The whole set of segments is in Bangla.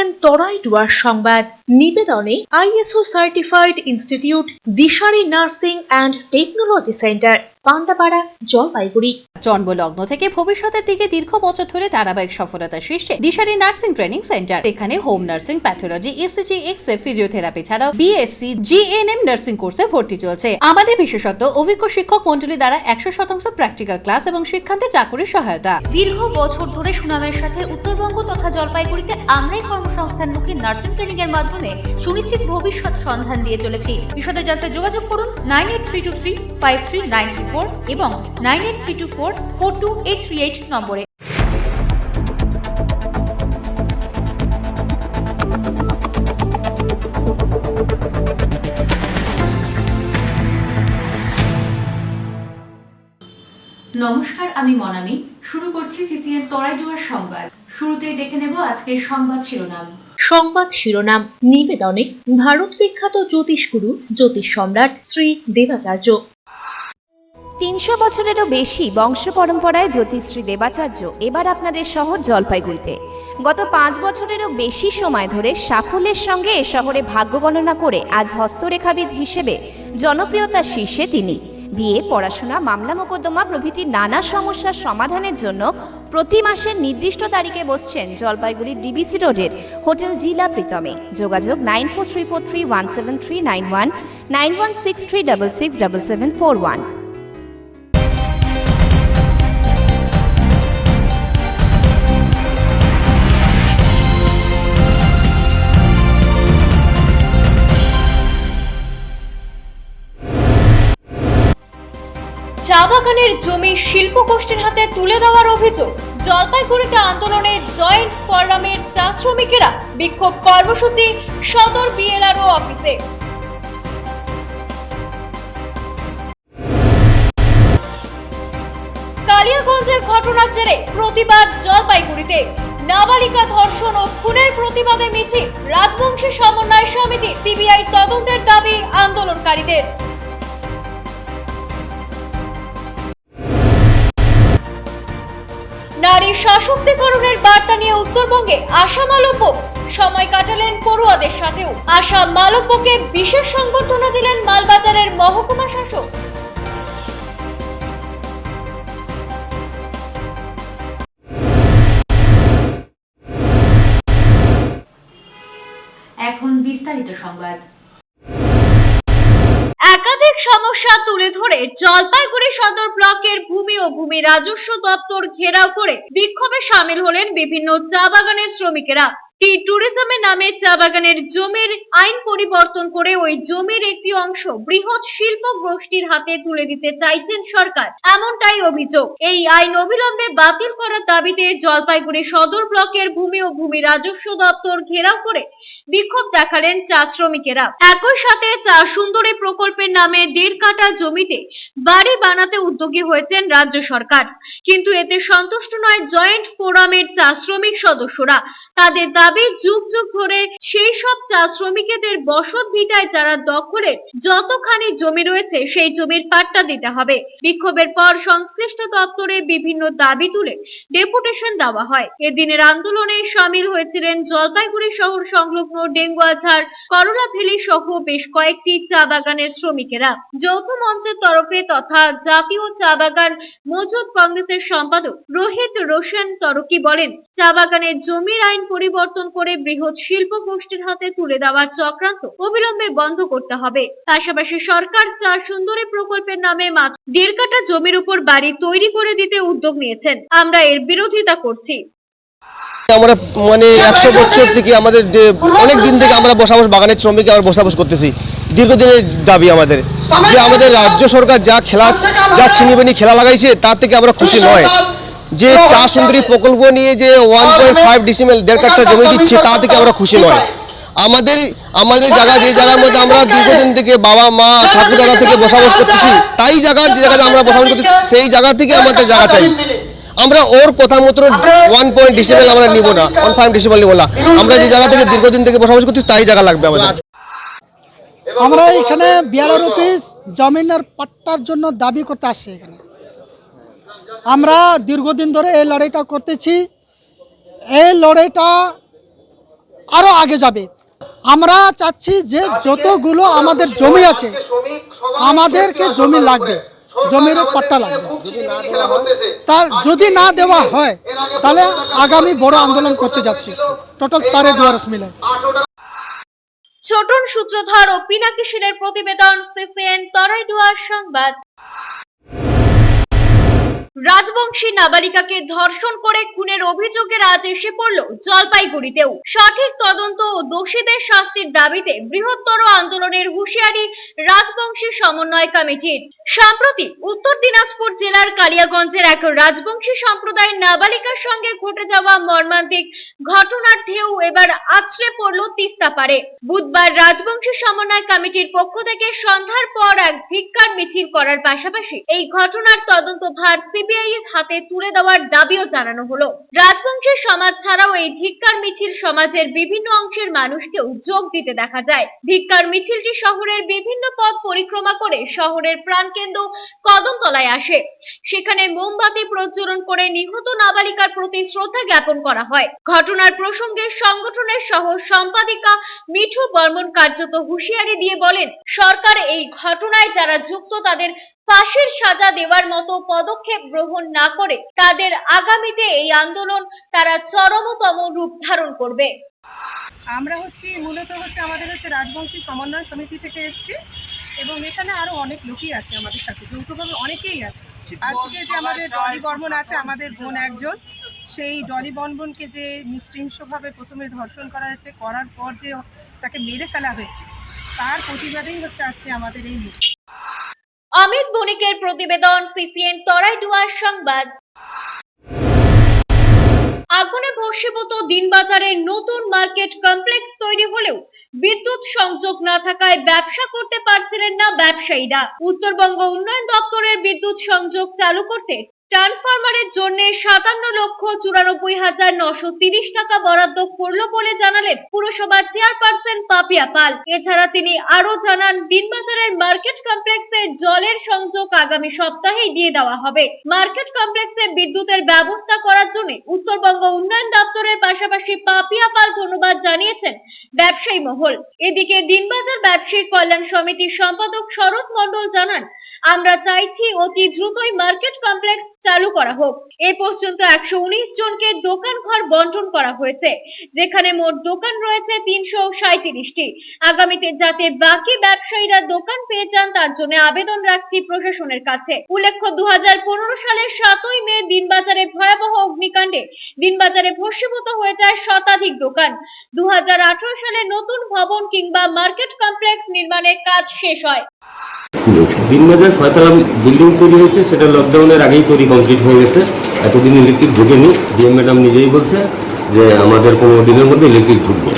সিসিএন তরাই ডুয়ার সংবাদ নিবেদনে ISO certified institute Dishari nursing and technology centre Pandapara Jalpaiguri. জন্মলগ্ন থেকে ভবিষ্যতের দিকে দীর্ঘ বছর ধরে ধারাবাহিক সফলতার শীর্ষে দিশারি নার্সিং ট্রেনিং সেন্টার। এখানে home nursing, pathology, ECG, X-ray, physiotherapy ছাড়াও বিএসসি, জিএনএম নার্সিং কোর্সে ভর্তি চলছে। আমাদের বিশেষত্ব অভিজ্ঞ শিক্ষক মন্ডলী দ্বারা 100% প্র্যাকটিক্যাল ক্লাস এবং শিক্ষান্তে চাকুরির সহায়তা। দীর্ঘ বছর ধরে সুনামের সাথে উত্তরবঙ্গ তথা জলপাইগুড়িতে আমরাই কর্মসংস্থানমুখী নার্সিং ট্রেনিং এর মাধ্যমে সুনিশ্চিত ভবিষ্যৎ সন্ধান দিয়ে চলেছি। বিশদে জানতে যোগাযোগ করুন 9832353934 এবং 9832442838 নম্বরে। নমস্কার, আমি মনামি। শুরু করছি সিসিএন তরাই ডুয়ার সংবাদ। শুরুতেই দেখে নেব আজকের সংবাদ শিরোনাম। সংবাদ শিরোনাম নিবেদনে ভারত বিখ্যাত জ্যোতিষগুরু জ্যোতিষ সম্রাট শ্রী দেবাচার্য। ৩০০ বছরেরও বেশি বংশ পরম্পরায় জ্যোতিষশ্রী দেবাচার্য এবার আপনাদের শহর জলপাইগুড়িতে। গত 5 বছরেরও বেশি সময় ধরে সাফল্যের সঙ্গে এ শহরে ভাগ্য গণনা করে আজ হস্তরেখাবিদ হিসেবে জনপ্রিয়তার শীর্ষে তিনি। বিয়ে, পড়াশোনা, মামলা মোকদ্দমা প্রভৃতি নানা সমস্যার সমাধানের জন্য প্রতি মাসের নির্দিষ্ট তারিখে বসছেন জলপাইগুড়ির ডিবিসি রোডের হোটেল ডিলা প্রীতমে। যোগাযোগ 9434317391, 9163667741। চা বাগানের জমি শিল্প গোষ্ঠীর হাতে তুলে দেওয়ার অভিযোগ। জলপাইগুড়িতে আন্দোলনে জয়েন্ট ফোরামের চা শ্রমিকেরা বিক্ষোভ কর্মসূচি সদর বিএলআরও অফিসে। কালিয়াগঞ্জের ঘটনার জেরে প্রতিবাদ জলপাইগুড়িতে। নাবালিকা ধর্ষণ ও খুনের প্রতিবাদে মিছিল। রাজবংশী সমন্বয় সমিতি সিবিআই তদন্তের দাবি আন্দোলনকারীদের। নারী সশক্তিকরণের বার্তা নিয়ে উত্তরবঙ্গে আশা মালব্য সময় কাটালেন পড়ুয়াদের সাথেও। আশা মালব্যকে বিশেষ সংবর্ধনা দিলেন মালবাজারের মহকুমা শাসক। এখন বিস্তারিত সংবাদ। একাধিক সমস্যা তুলে ধরে জলপাইগুড়ি সদর ব্লকের ভূমি ও ভূমি রাজস্ব দপ্তর ঘেরাও করে বিক্ষোভে সামিল হলেন বিভিন্ন চা বাগানের শ্রমিকেরা। টি ট্যুরিজমের নামে চা বাগানের জমির আইন পরিবর্তন করে ওই জমির একটি অংশ বৃহৎ শিল্প গোষ্ঠীর হাতে তুলে দিতে চাইছেন সরকার, এমনটাই অভিযোগ। এই আইন অবিলম্বে বাতিল করার দাবিতে জলপাইগুড়ি সদর ব্লকের ভূমি ও ভূমি রাজস্ব দপ্তর ঘেরাও করে বিক্ষোভ দেখালেন চা শ্রমিকেরা। একই সাথে চা সুন্দরী প্রকল্পের নামে 1.5 কাঠা জমিতে বাড়ি বানাতে উদ্যোগী হয়েছেন রাজ্য সরকার, কিন্তু এতে সন্তুষ্ট নয় জয়েন্ট ফোরামের চা শ্রমিক সদস্যরা। তাদের দাবি যুগ যুগ ধরে সেই সব চা শ্রমিকদের বসত ভিটায় যারা দখলের যতখানি জমি রয়েছে সেই জমির পাট্টা দিতে হবে। বিক্ষোভের পর সংশ্লিষ্ট দপ্তরে বিভিন্ন দাবি তুলে ডেপুটেশন দেওয়া হয়। এদিনের আন্দোলনে সামিল হয়েছিলেন জলপাইগুড়ি শহর সংলগ্ন ডেঙ্গুয়াঝাড়, করলাভেলি সহ বেশ কয়েকটি চা বাগানের শ্রমিকেরা। যৌথ মঞ্চের তরফে তথা জাতীয় চা বাগান মজুদ কংগ্রেসের সম্পাদক রোহিত রোশন তরকি বলেন, চা বাগানের জমির আইন পরিবর্তন করে বৃহৎ শিল্প গোষ্ঠীর হাতে তুলে দেওয়ার চক্রান্ত অবিলম্বে বন্ধ করতে হবে। পাশাপাশি সরকার চা সুন্দরী প্রকল্পের নামে মাত্র 1.5 কাঠা জমির উপর বাড়ি তৈরি করে দিতে উদ্যোগ নিয়েছেন। আমরা এর বিরোধিতা করছি। আমরা 100 বছর থেকে আমাদের যে অনেক দিন থেকে আমরা বসবাস বাগানের শ্রমিক আমরা বসবাস করতেছি। দীর্ঘদিনের দাবি আমাদের যে আমাদের রাজ্য সরকার যা ছিনিমিনি খেলা লাগাইছে তার থেকে আমরা খুশি নয়। যে চা সুন্দরী প্রকল্প নিয়ে যে 1.5 ডিসিমেল 1.5 কাঠা জমি দিচ্ছে তা থেকে আমরা খুশি নয়। আমাদের জায়গা যে জায়গার মধ্যে আমরা দীর্ঘদিন থেকে বাবা মা ঠাকুর দাদা থেকে বসবাস করতেছি, তাই যে জায়গাতে আমরা বসবাস করতেছি সেই জায়গা থেকে আমাদের জায়গা চাই। আমরা ওর কথা মতো 1 ডিসিমেল আমরা নিব না, 1.5 ডিসিমেল নিব না। আমরা যে জায়গা থেকে দীর্ঘদিন থেকে বসবাস করতেছি তাই জায়গা লাগবে আমাদের। আমরা এখানে বিআরআর অফিস জমিনের পাট্টার জন্য দাবি করতে আসছি। এখানে আমরা দীর্ঘদিন ধরে এই লড়াইটা করতেছি। এই লড়াইটা আরও আগে যাবে। আমরা চাচ্ছি যে যতগুলো আমাদের জমি আছে আমাদেরকে জমি লাগবে, জমির পাট্টা লাগবে। তার যদি না দেওয়া হয় তাহলে আগামী বড় আন্দোলন করতে যাচ্ছি টোটাল তারে ডুয়ার্স মিলে। ছোটন সূত্রধর ও পিনাকি সেনের প্রতিবেদন, সিসিএন তরাইডুয়ার সংবাদ। রাজবংশী নাবালিকাকে ধর্ষণ করে খুনের অভিযোগে আজ এসে পড়ল জলপাইগুড়িতেও। সঠিক তদন্ত ও দোষীদের শাস্তির দাবিতে বৃহত্তর আন্দোলনের হুঁশিয়ারি রাজবংশী সমন্বয় কমিটির। সম্প্রতি উত্তর দিনাজপুর জেলার কালিয়াগঞ্জের এক রাজবংশী সম্প্রদায়ের নাবালিকার সঙ্গে ঘটে যাওয়া মর্মান্তিক ঘটনার ঢেউ এবার আছড়ে পড়ল তিস্তা পারে। বুধবার রাজবংশী সমন্বয় কমিটির পক্ষ থেকে সন্ধ্যার পর এক ধিক্কার মিছিল করার পাশাপাশি এই ঘটনার তদন্তভার সিবিআই এর হাতে তুলে দেওয়ার দাবিও জানানো হলো। রাজবংশের সমাজ ছাড়াও এই ধিক্কার মিছিল সমাজের বিভিন্ন অংশের মানুষকেও যোগ দিতে দেখা যায়। ধিক্কার মিছিলটি শহরের বিভিন্ন পথ পরিক্রমা করে শহরের প্রাণকেন্দ্র কদমতলায় আসে। সেখানে মোমবাতি প্রজ্বলন করে নিহত নাবালিকার প্রতি শ্রদ্ধা জ্ঞাপন করা হয়। ঘটনার প্রসঙ্গে সংগঠনের সহ সম্পাদিকা মিঠু বর্মন কার্যত হুঁশিয়ারি দিয়ে বলেন, সরকার এই ঘটনায় যারা যুক্ত তাদের ফাঁসির সাজা দেওয়ার মতো পদক্ষেপ গ্রহণ না করে তাদের আগামীতে এই আন্দোলন তারা চরমতম রূপ ধারণ করবে। আমরা মূলত আমাদের রাজবংশী সমন্বয় সমিতি থেকে এসেছি এবং এখানে আরো অনেক লোকই আছে আমাদের সাথে, যৌথভাবে অনেকেই আছে। আজকে যে আমাদের ডলি বর্মন আছে, আমাদের বোন একজন, সেই ডলি বর্মনকে যে নৃশংসভাবে প্রথমে ধর্ষণ করা হয়েছে, করার পর যে তাকে মেরে ফেলা হয়েছে, তার প্রতিবাদেই আজকে আমাদের এই মিছিল। অমিত বণিকের প্রতিবেদন, সিসিএন তরাইডুয়ার সংবাদ। আগুনে ভস্মীভূত দিনবাজারের নতুন মার্কেট কমপ্লেক্স তৈরি হলেও বিদ্যুৎ সংযোগ না থাকায় ব্যবসা করতে পারছিলেন না ব্যবসায়ীরা। উত্তরবঙ্গ উন্নয়ন দপ্তরের বিদ্যুৎ সংযোগ চালু করতে ট্রান্সফরমারের জন্য 57,94,930 টাকা বরাদ্দ করলো বলে জানালেন পুরসভার চেয়ারপারসন পাপিয়া পাল। এছাড়া তিনি আরো জানান, দিনবাজারের মার্কেট কমপ্লেক্সে জলের সংযোগ আগামী সপ্তাহেই দিয়ে দেওয়া হবে। মার্কেট কমপ্লেক্সে বিদ্যুতের ব্যবস্থা করার জন্য উত্তরবঙ্গ উন্নয়ন দপ্তরের পাশাপাশি পাপিয়া পাল ধন্যবাদ জানিয়েছেন ব্যবসায়ী মহল। এদিকে দিনবাজার ব্যবসায়ী কল্যাণ সমিতির সম্পাদক শরৎ মণ্ডল জানান, আমরা চাইছি অতি দ্রুতই মার্কেট কমপ্লেক্স চালু করা হোক। এ পর্যন্ত 119 জনকে দোকান ঘর বন্টন করা হয়েছে, যেখানে মোট দোকান রয়েছে 337টি। আগামীতে যাতে বাকি ব্যবসায়ীরা দোকান পেয়ে যান তার জন্য আবেদন রাখছি প্রশাসনের কাছে। উল্লেখ্য, 2015 সালের 7ই মে দিনবাজারে ভয়াবহ অগ্নিকাণ্ডে দিনবাজারে ভস্মীভূত হয়ে যায় শতাধিক দোকান। 2018 সালে নতুন ভবন কিংবা মার্কেট কমপ্লেক্স নির্মাণের কাজ শেষ হয়। দিনবাজার 6তলা বিল্ডিং তৈরি হয়েছে, সেটা লকডাউনের আগেই তৈরি কমপ্লিট হয়ে গেছে। এতদিন ইলেকট্রিক ঢুকেনি। ডিএম ম্যাডাম নিজেই বলছে যে আমাদের 15 দিনের মধ্যে ইলেকট্রিক ঢুকবে।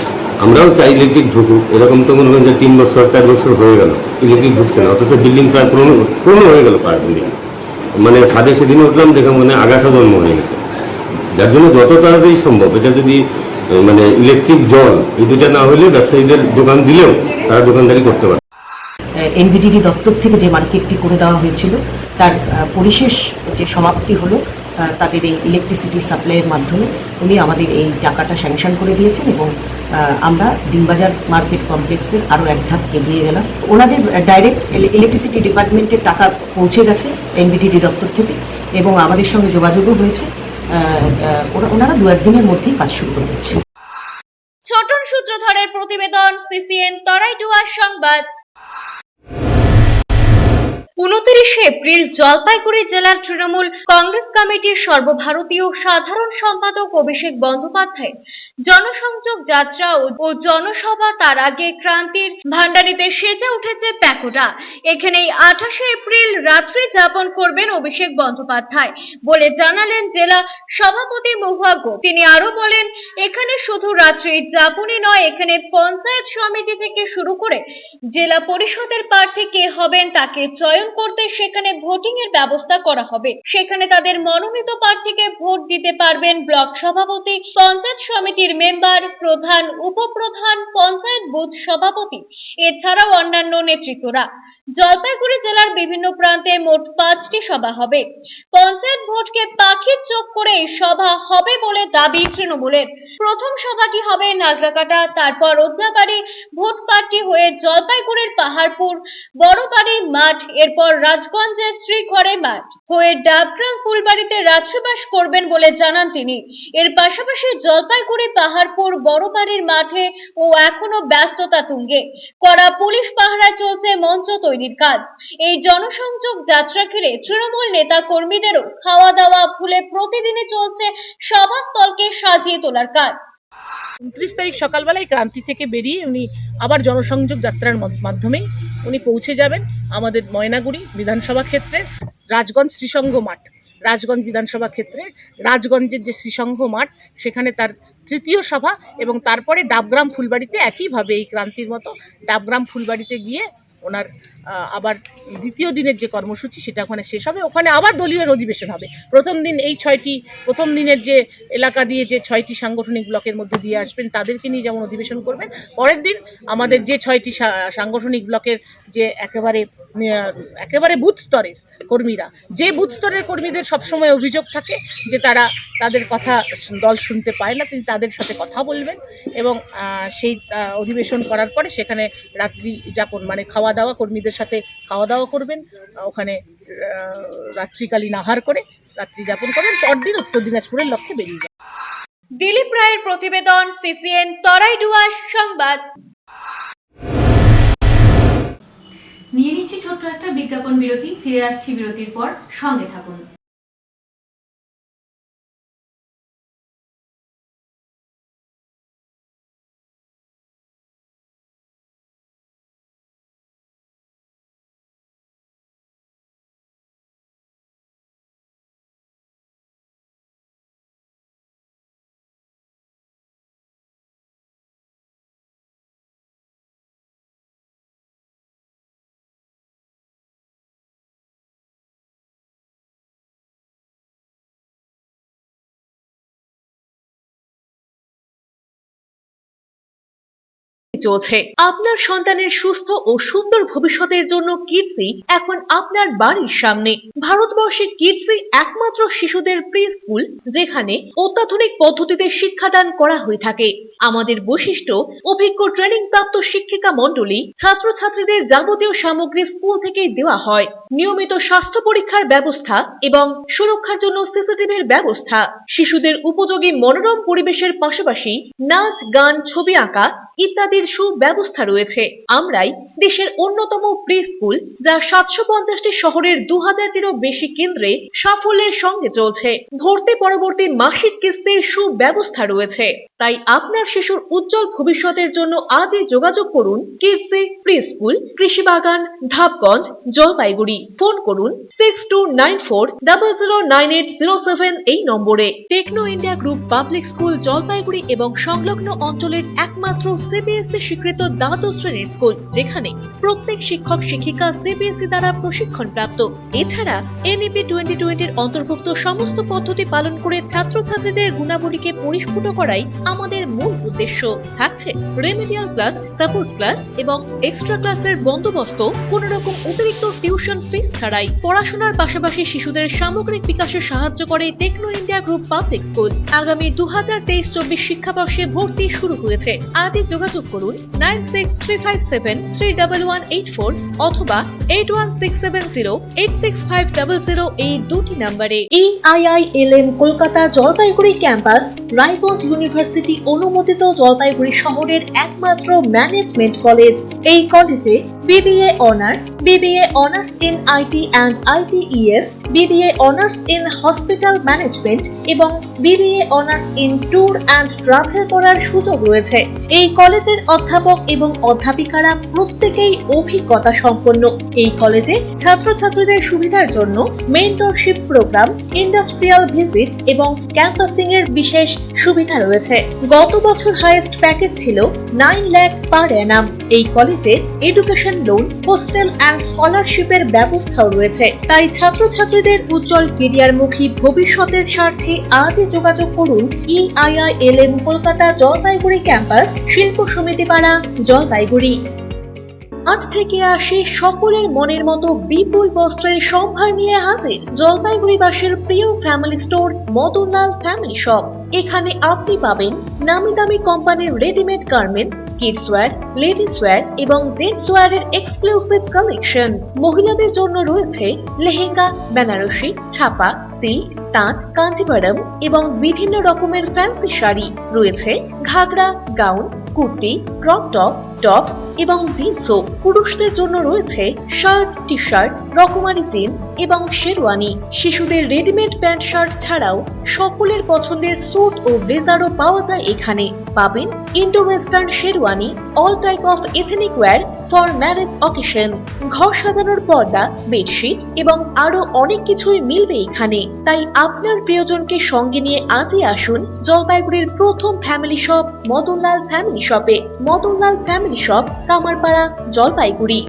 আমরাও চাই ইলেকট্রিক ঢুকুক। এরকম তো মনে করেন যে 3 বছর 4 বছর হয়ে গেল ইলেকট্রিক ঢুকছে না, অথচ বিল্ডিং প্রায় পুরনো হয়ে গেল। পার বিল্ডিং মানে ছাদে সেদিন উঠলাম, দেখে মনে আগাছা জন্ম হয়ে গেছে। যার জন্য যত তাড়াতাড়ি সম্ভব এটা যদি মানে ইলেকট্রিক, জল এই দুটা না হলে ব্যবসায়ীদের দোকান দিলেও তারা দোকানদারি করতে পারে। এনবিডিডি দপ্তর থেকে যে মার্কেটটি করে দেওয়া হয়েছিল তার পরিশেষ যে সমাপ্তি হলো তাদের এই ইলেকট্রিসিটি সাপ্লাইয়ের মাধ্যমে উনি আমাদের এই টাকাটা স্যাংশন করে দিয়েছেন এবং আমরা দিনবাজার মার্কেট কমপ্লেক্সের আরও এক ধাপ এগিয়ে গেলাম। ওনাদের ডাইরেক্ট ইলেকট্রিসিটি ডিপার্টমেন্টের টাকা পৌঁছে গেছে এনবিডিডি দপ্তর থেকে এবং আমাদের সঙ্গে যোগাযোগও হয়েছে। ওনারা 2-1 দিনের মধ্যেই কাজ শুরু করে দিচ্ছে। ছোটন সূত্রধরের প্রতিবেদন, সিসিএন তরাইডুয়ার সংবাদ। 29 এপ্রিল জলপাইগুড়ি জেলার তৃণমূল কংগ্রেস কমিটির সর্বভারতীয় সাধারণ সম্পাদক অভিষেক বন্দ্যোপাধ্যায় জনসংযোগ যাত্রা ও জনসভা, তার আগে ক্রান্তির ভান্ডারিতে সেজে উঠেছে প্যাকোটা। এখানেই 28 এপ্রিল রাত্রি যাপন করবেন অভিষেক বন্দ্যোপাধ্যায় বলে জানালেন জেলা সভাপতি মহুয়া গোপ। তিনি আরো বলেন, এখানে শুধু রাত্রি যাপনই নয়, এখানে পঞ্চায়েত সমিতি থেকে শুরু করে জেলা পরিষদের প্রার্থী কে হবেন তাকে চয়ন মনোনয়ন করতে সেখানে ভোটিং এর ব্যবস্থা করা হবে। সেখানে তাদের মনোনীত প্রার্থীকে ভোট দিতে পারবেন ব্লক সভাপতি, পঞ্চায়েত সমিতির মেম্বার, প্রধান, উপপ্রধান, পঞ্চায়েত বুথ সভাপতি, এছাড়াও অন্যান্য নেতৃত্বরা। জলপাইগুড়ি জেলার বিভিন্ন প্রান্তে মোট 5টি সভা হবে। পঞ্চায়েত ভোটকে পাখির চোখ করে সভা হবে বলে দাবি তৃণমূলের। প্রথম সভাটি হবে নাগরাকাটা, তারপর ওদলাবাড়ি ভোট পার্টি হয়ে জলপাইগুড়ির পাহাড়পুর বড়বাড়ি মাঠ, এরপর রাজগঞ্জের শ্রীঘরে মাঠ হয়ে ডাবগ্রাম ফুলবাড়িতে রাত্রিবাস করবেন বলে জানান তিনি। এর পাশাপাশি জলপাইগুড়ি পাহাড়পুর বড়বাড়ির মাঠে ও এখনো ব্যস্ততা তুঙ্গে, কড়া পুলিশ পাহারায় চলছে মঞ্চ তৈরির কাজ। এই জনসংযোগ যাত্রা ঘিরে তৃণমূল নেতা কর্মীদেরও খাওয়া দাওয়া ভুলে প্রতিদিনই চলছে সভাস্থলকে সাজিয়ে তোলার কাজ। 29 তারিখ সকালবেলায় ক্রান্তি থেকে বেরিয়ে উনি আবার জনসংযোগ যাত্রার মাধ্যমেই উনি পৌঁছে যাবেন আমাদের ময়নাগুড়ি বিধানসভা ক্ষেত্রে রাজগঞ্জ শ্রীসংঘ মাঠ। রাজগঞ্জ বিধানসভা ক্ষেত্রে রাজগঞ্জের যে শ্রীসংঘ মাঠ, সেখানে তার তৃতীয় সভা, এবং তারপরে ডাবগ্রাম ফুলবাড়িতে একইভাবে এই ক্রান্তির মতো ডাবগ্রাম ফুলবাড়িতে গিয়ে ওনার আবার দ্বিতীয় দিনের যে কর্মসূচি সেটা ওখানে শেষ হবে। ওখানে আবার দলীয় অধিবেশন হবে। প্রথম দিন এই 6টি প্রথম দিনের যে এলাকা দিয়ে যে 6টি সাংগঠনিক ব্লকের মধ্যে দিয়ে আসবেন তাদেরকে নিয়ে যেমন অধিবেশন করবেন, পরের দিন আমাদের যে 6টি সাংগঠনিক ব্লকের যে একেবারে বুথ স্তরের কর্মীরা, যে বুথ স্তরের কর্মীদের সবসময় অভিযোগ থাকে যে তাদের কথা দল শুনতে পায় না, তিনি তাদের সাথে কথা বলবেন এবং সেই অধিবেশন করার পরে সেখানে রাত্রি যাপন মানে খাওয়া দাওয়া, কর্মীদের সাথে খাওয়া দাওয়া করবেন, ওখানে রাত্রিকালীন আহার করে রাত্রি যাপন করবেন, পরদিন উত্তর দিনাজপুরের লক্ষ্যে বেরিয়ে যাবেন। দিলীপ রায়ের প্রতিবেদন, সিসিএন তরাইডুয়ার সংবাদ। নিয়ে নিচ্ছি ছোট্ট একটা বিজ্ঞাপন বিরতি, ফিরে আসছি বিরতির পর, সঙ্গে থাকুন। চলছে আপনার সন্তানের সুস্থ ও সুন্দর ভবিষ্যতের জন্য কিডসি এখন আপনার বাড়ির সামনে। ভারতবর্ষে কিডসি একমাত্র শিশুদের প্রি স্কুল, যেখানে অত্যাধুনিক পদ্ধতিতে শিক্ষাদান করা হয়ে থাকে। আমাদের বৈশিষ্ট্য, অভিজ্ঞ ট্রেনিং প্রাপ্ত শিক্ষিকা মণ্ডলী, ছাত্রছাত্রীদের যাবতীয় সামগ্রী স্কুল থেকেই দেওয়া হয়। নিয়মিত স্বাস্থ্য পরীক্ষার ব্যবস্থা এবং সুরক্ষার জন্য সিসিটিভির ব্যবস্থা। শিশুদের উপযোগী মনোরম পরিবেশের পাশাপাশি নাচ, গান, ছবি আঁকা ইত্যাদির সুব্যবস্থা রয়েছে। আমরাই দেশের অন্যতম প্রি স্কুল, যা 750টি শহরের 2000-টিরও বেশি কেন্দ্রে সাফল্যের সঙ্গে চলছে। ভর্তি পরবর্তী মাসিক কিস্তির সুব্যবস্থা রয়েছে। তাই আপনার শিশুর উজ্জ্বল ভবিষ্যতের জন্য আজই যোগাযোগ করুন Kidzee pre school, Krishibagan, Dhapganj, Jalpaiguri. Phone করুন 6294009807 এই নম্বরে। Techno India group public school Jalpaiguri এবং সংলগ্ন অঞ্চলের একমাত্র সিবিএসই স্বীকৃত দ্বাদশ শ্রেণীর স্কুল, যেখানে প্রত্যেক শিক্ষক শিক্ষিকা সিবিএসই দ্বারা প্রশিক্ষণ প্রাপ্ত। এছাড়া এনইপি 2020 অন্তর্ভুক্ত সমস্ত পদ্ধতি পালন করে ছাত্রছাত্রীদের গুণাবলীকে পরিস্ফুট করাই আমাদের মূল উদ্দেশ্য। থাকছে রেমিডিয়াল ক্লাস, সাপোর্ট ক্লাস এবং এক্সট্রা ক্লাসের বন্দোবস্ত, কোনো রকম অতিরিক্ত টিউশন ফিস ছাড়াই। পড়াশোনার পাশাপাশি শিশুদের সামগ্রিক বিকাশে সাহায্য করে Techno India group public school. আগামী 2023-24 শিক্ষাবর্ষে ভর্তি শুরু হয়েছে। আজই যোগাযোগ করুন 9635731184 অথবা 8167086500 এই দুটি নম্বরে। EIILM Kolkata Jalpaiguri campus Raiganj university অনুমোদিত জলপাইগুড়ি শহরের একমাত্র ম্যানেজমেন্ট কলেজ। এই কলেজে BBA honours, BBA honours in IT and ITES, BBA honours in hospital management এবং BBA honours in tour and travel করার সুযোগ রয়েছে। এই কলেজের অধ্যাপক এবং অধ্যাপিকারা প্রত্যেকেই অভিজ্ঞতা সম্পন্ন। এই কলেজে ছাত্রছাত্রীদের সুবিধার জন্য মেন্টরশিপ প্রোগ্রাম, ইন্ডাস্ট্রিয়াল ভিজিট এবং ক্যাম্পাসিং এর বিশেষ সুবিধা রয়েছে। গত বছর হাইয়েস্ট প্যাকেজ ছিল 9 লাখ পার অ্যানাম। এই কলেজে education education loan, hostel and স্কলারশিপের ব্যবস্থাও রয়েছে। তাই ছাত্রছাত্রীদের উজ্জ্বল ক্যারিয়ারমুখী ভবিষ্যতের স্বার্থে আজই যোগাযোগ করুন EIILM কলকাতা জলপাইগুড়ি ক্যাম্পাস, শিল্প সমিতি পাড়া, জলপাইগুড়ি। আট থেকে আসে সকলের মনের মতো বিপুল বস্ত্রের সম্ভার নিয়ে হাজির জলপাইগুড়িবাসীর প্রিয় family store Madanlal family shop. এখানে আপনি পাবেন নামি দামি কোম্পানির readymade garments, kids wear, ladies wear এবং জেন্টস ওয়্যারের এক্সক্লুসিভ কালেকশন। মহিলাদের জন্য রয়েছে লেহেঙ্গা, বেনারসি, ছাপা, সিল্ক, তাঁত, কাঞ্জিভারম এবং বিভিন্ন রকমের ফ্যান্সি শাড়ি। রয়েছে ghagra, gown, kurti, crop top, tops এবং জিন্সও। পুরুষদের জন্য রয়েছে শার্ট, টি শার্ট, রকমারি জিন্স এবং শেরওয়ানি। শিশুদের রেডিমেড প্যান্ট শার্ট ছাড়াও সকলের পছন্দের স্যুট ও ব্লেজারও পাওয়া যায় এখানে। পাবেন Indo western sherwani, all type of ethnic wire for marriage occasion, ঘর সাজানোর পর্দা, বেডশিট এবং আরো অনেক কিছুই মিলবে এখানে। তাই আপনার প্রিয়জনকে সঙ্গে নিয়ে আজই আসুন জলপাইগুড়ির প্রথম ফ্যামিলি শপ মদনলাল ফ্যামিলি শপে। Madanlal family shop, Kamarpara, Jalpaiguri.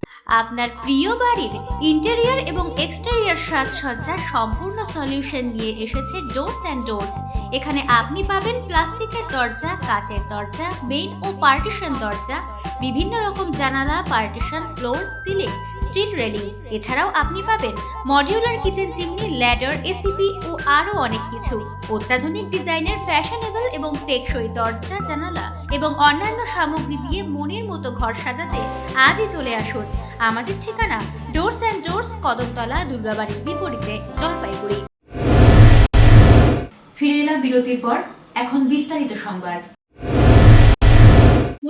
আপনার প্রিয় বাড়ির ইন্টেরিয়র এবং এক্সটেরিয়র সাজসজ্জার সম্পূর্ণ সলিউশন নিয়ে এসেছে ডোরস অ্যান্ড ডোরস। এখানে আপনি পাবেন প্লাস্টিকের দরজা, কাচের দরজা, মেইন ও পার্টিশন দরজা, বিভিন্ন রকম জানালা, partition, floor, ceiling, steel railing. এছাড়াও আপনি পাবেন modular kitchen chimney, ladder, ACP ও আরো অনেক কিছু। অত্যাধুনিক ডিজাইনের ফ্যাশনেবল এবং টেকসই দরজা, জানালা এবং অন্যান্য সামগ্রী দিয়ে মনের মতো ঘর সাজাতে আজই চলে আসুন। আমাদের ঠিকানা ডোরস অ্যান্ড ডোরস, কদমতলা, দুর্গাবাড়ির বিপরীতে, জলপাইগুড়ি। ফিরে এলাম বিরতির পর, এখন বিস্তারিত সংবাদ।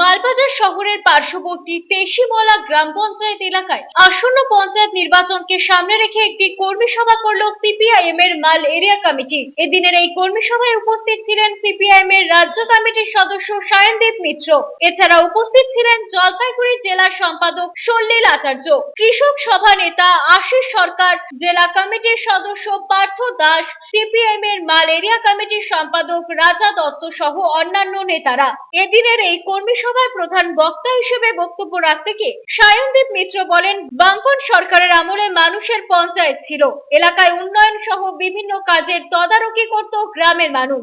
মালবাজার শহরের পার্শ্ববর্তী তেশিমলা গ্রাম পঞ্চায়েত এলাকায় আসন্ন পঞ্চায়েত নির্বাচনকে সামনে রেখে একটি কর্মী সভা করল সিপিআইএম এর মাল এরিয়া কমিটি। এদিনের এই কর্মী সভায় উপস্থিত ছিলেন সিপিআইএম এর রাজ্য কমিটির সদস্য সায়নদীপ মিত্র। এছাড়া উপস্থিত ছিলেন জলপাইগুড়ি জেলা সম্পাদক সল্লিল আচার্য, কৃষক সভা নেতা আশিস সরকার, জেলা কমিটির সদস্য পার্থ দাস, সিপিআইএম এর মাল এরিয়া কমিটির সম্পাদক রাজা দত্ত সহ অন্যান্য নেতারা। এদিনের এই কর্মী সভায় প্রধান বক্তা হিসেবে বক্তব্য রাখতে গিয়ে সায়নদীপ মিত্র বলেন, বামপন্থ সরকারের আমলে মানুষের পঞ্চায়েত ছিল, এলাকায় উন্নয়ন সহ বিভিন্ন কাজের তদারকি করত গ্রামের মানুষ।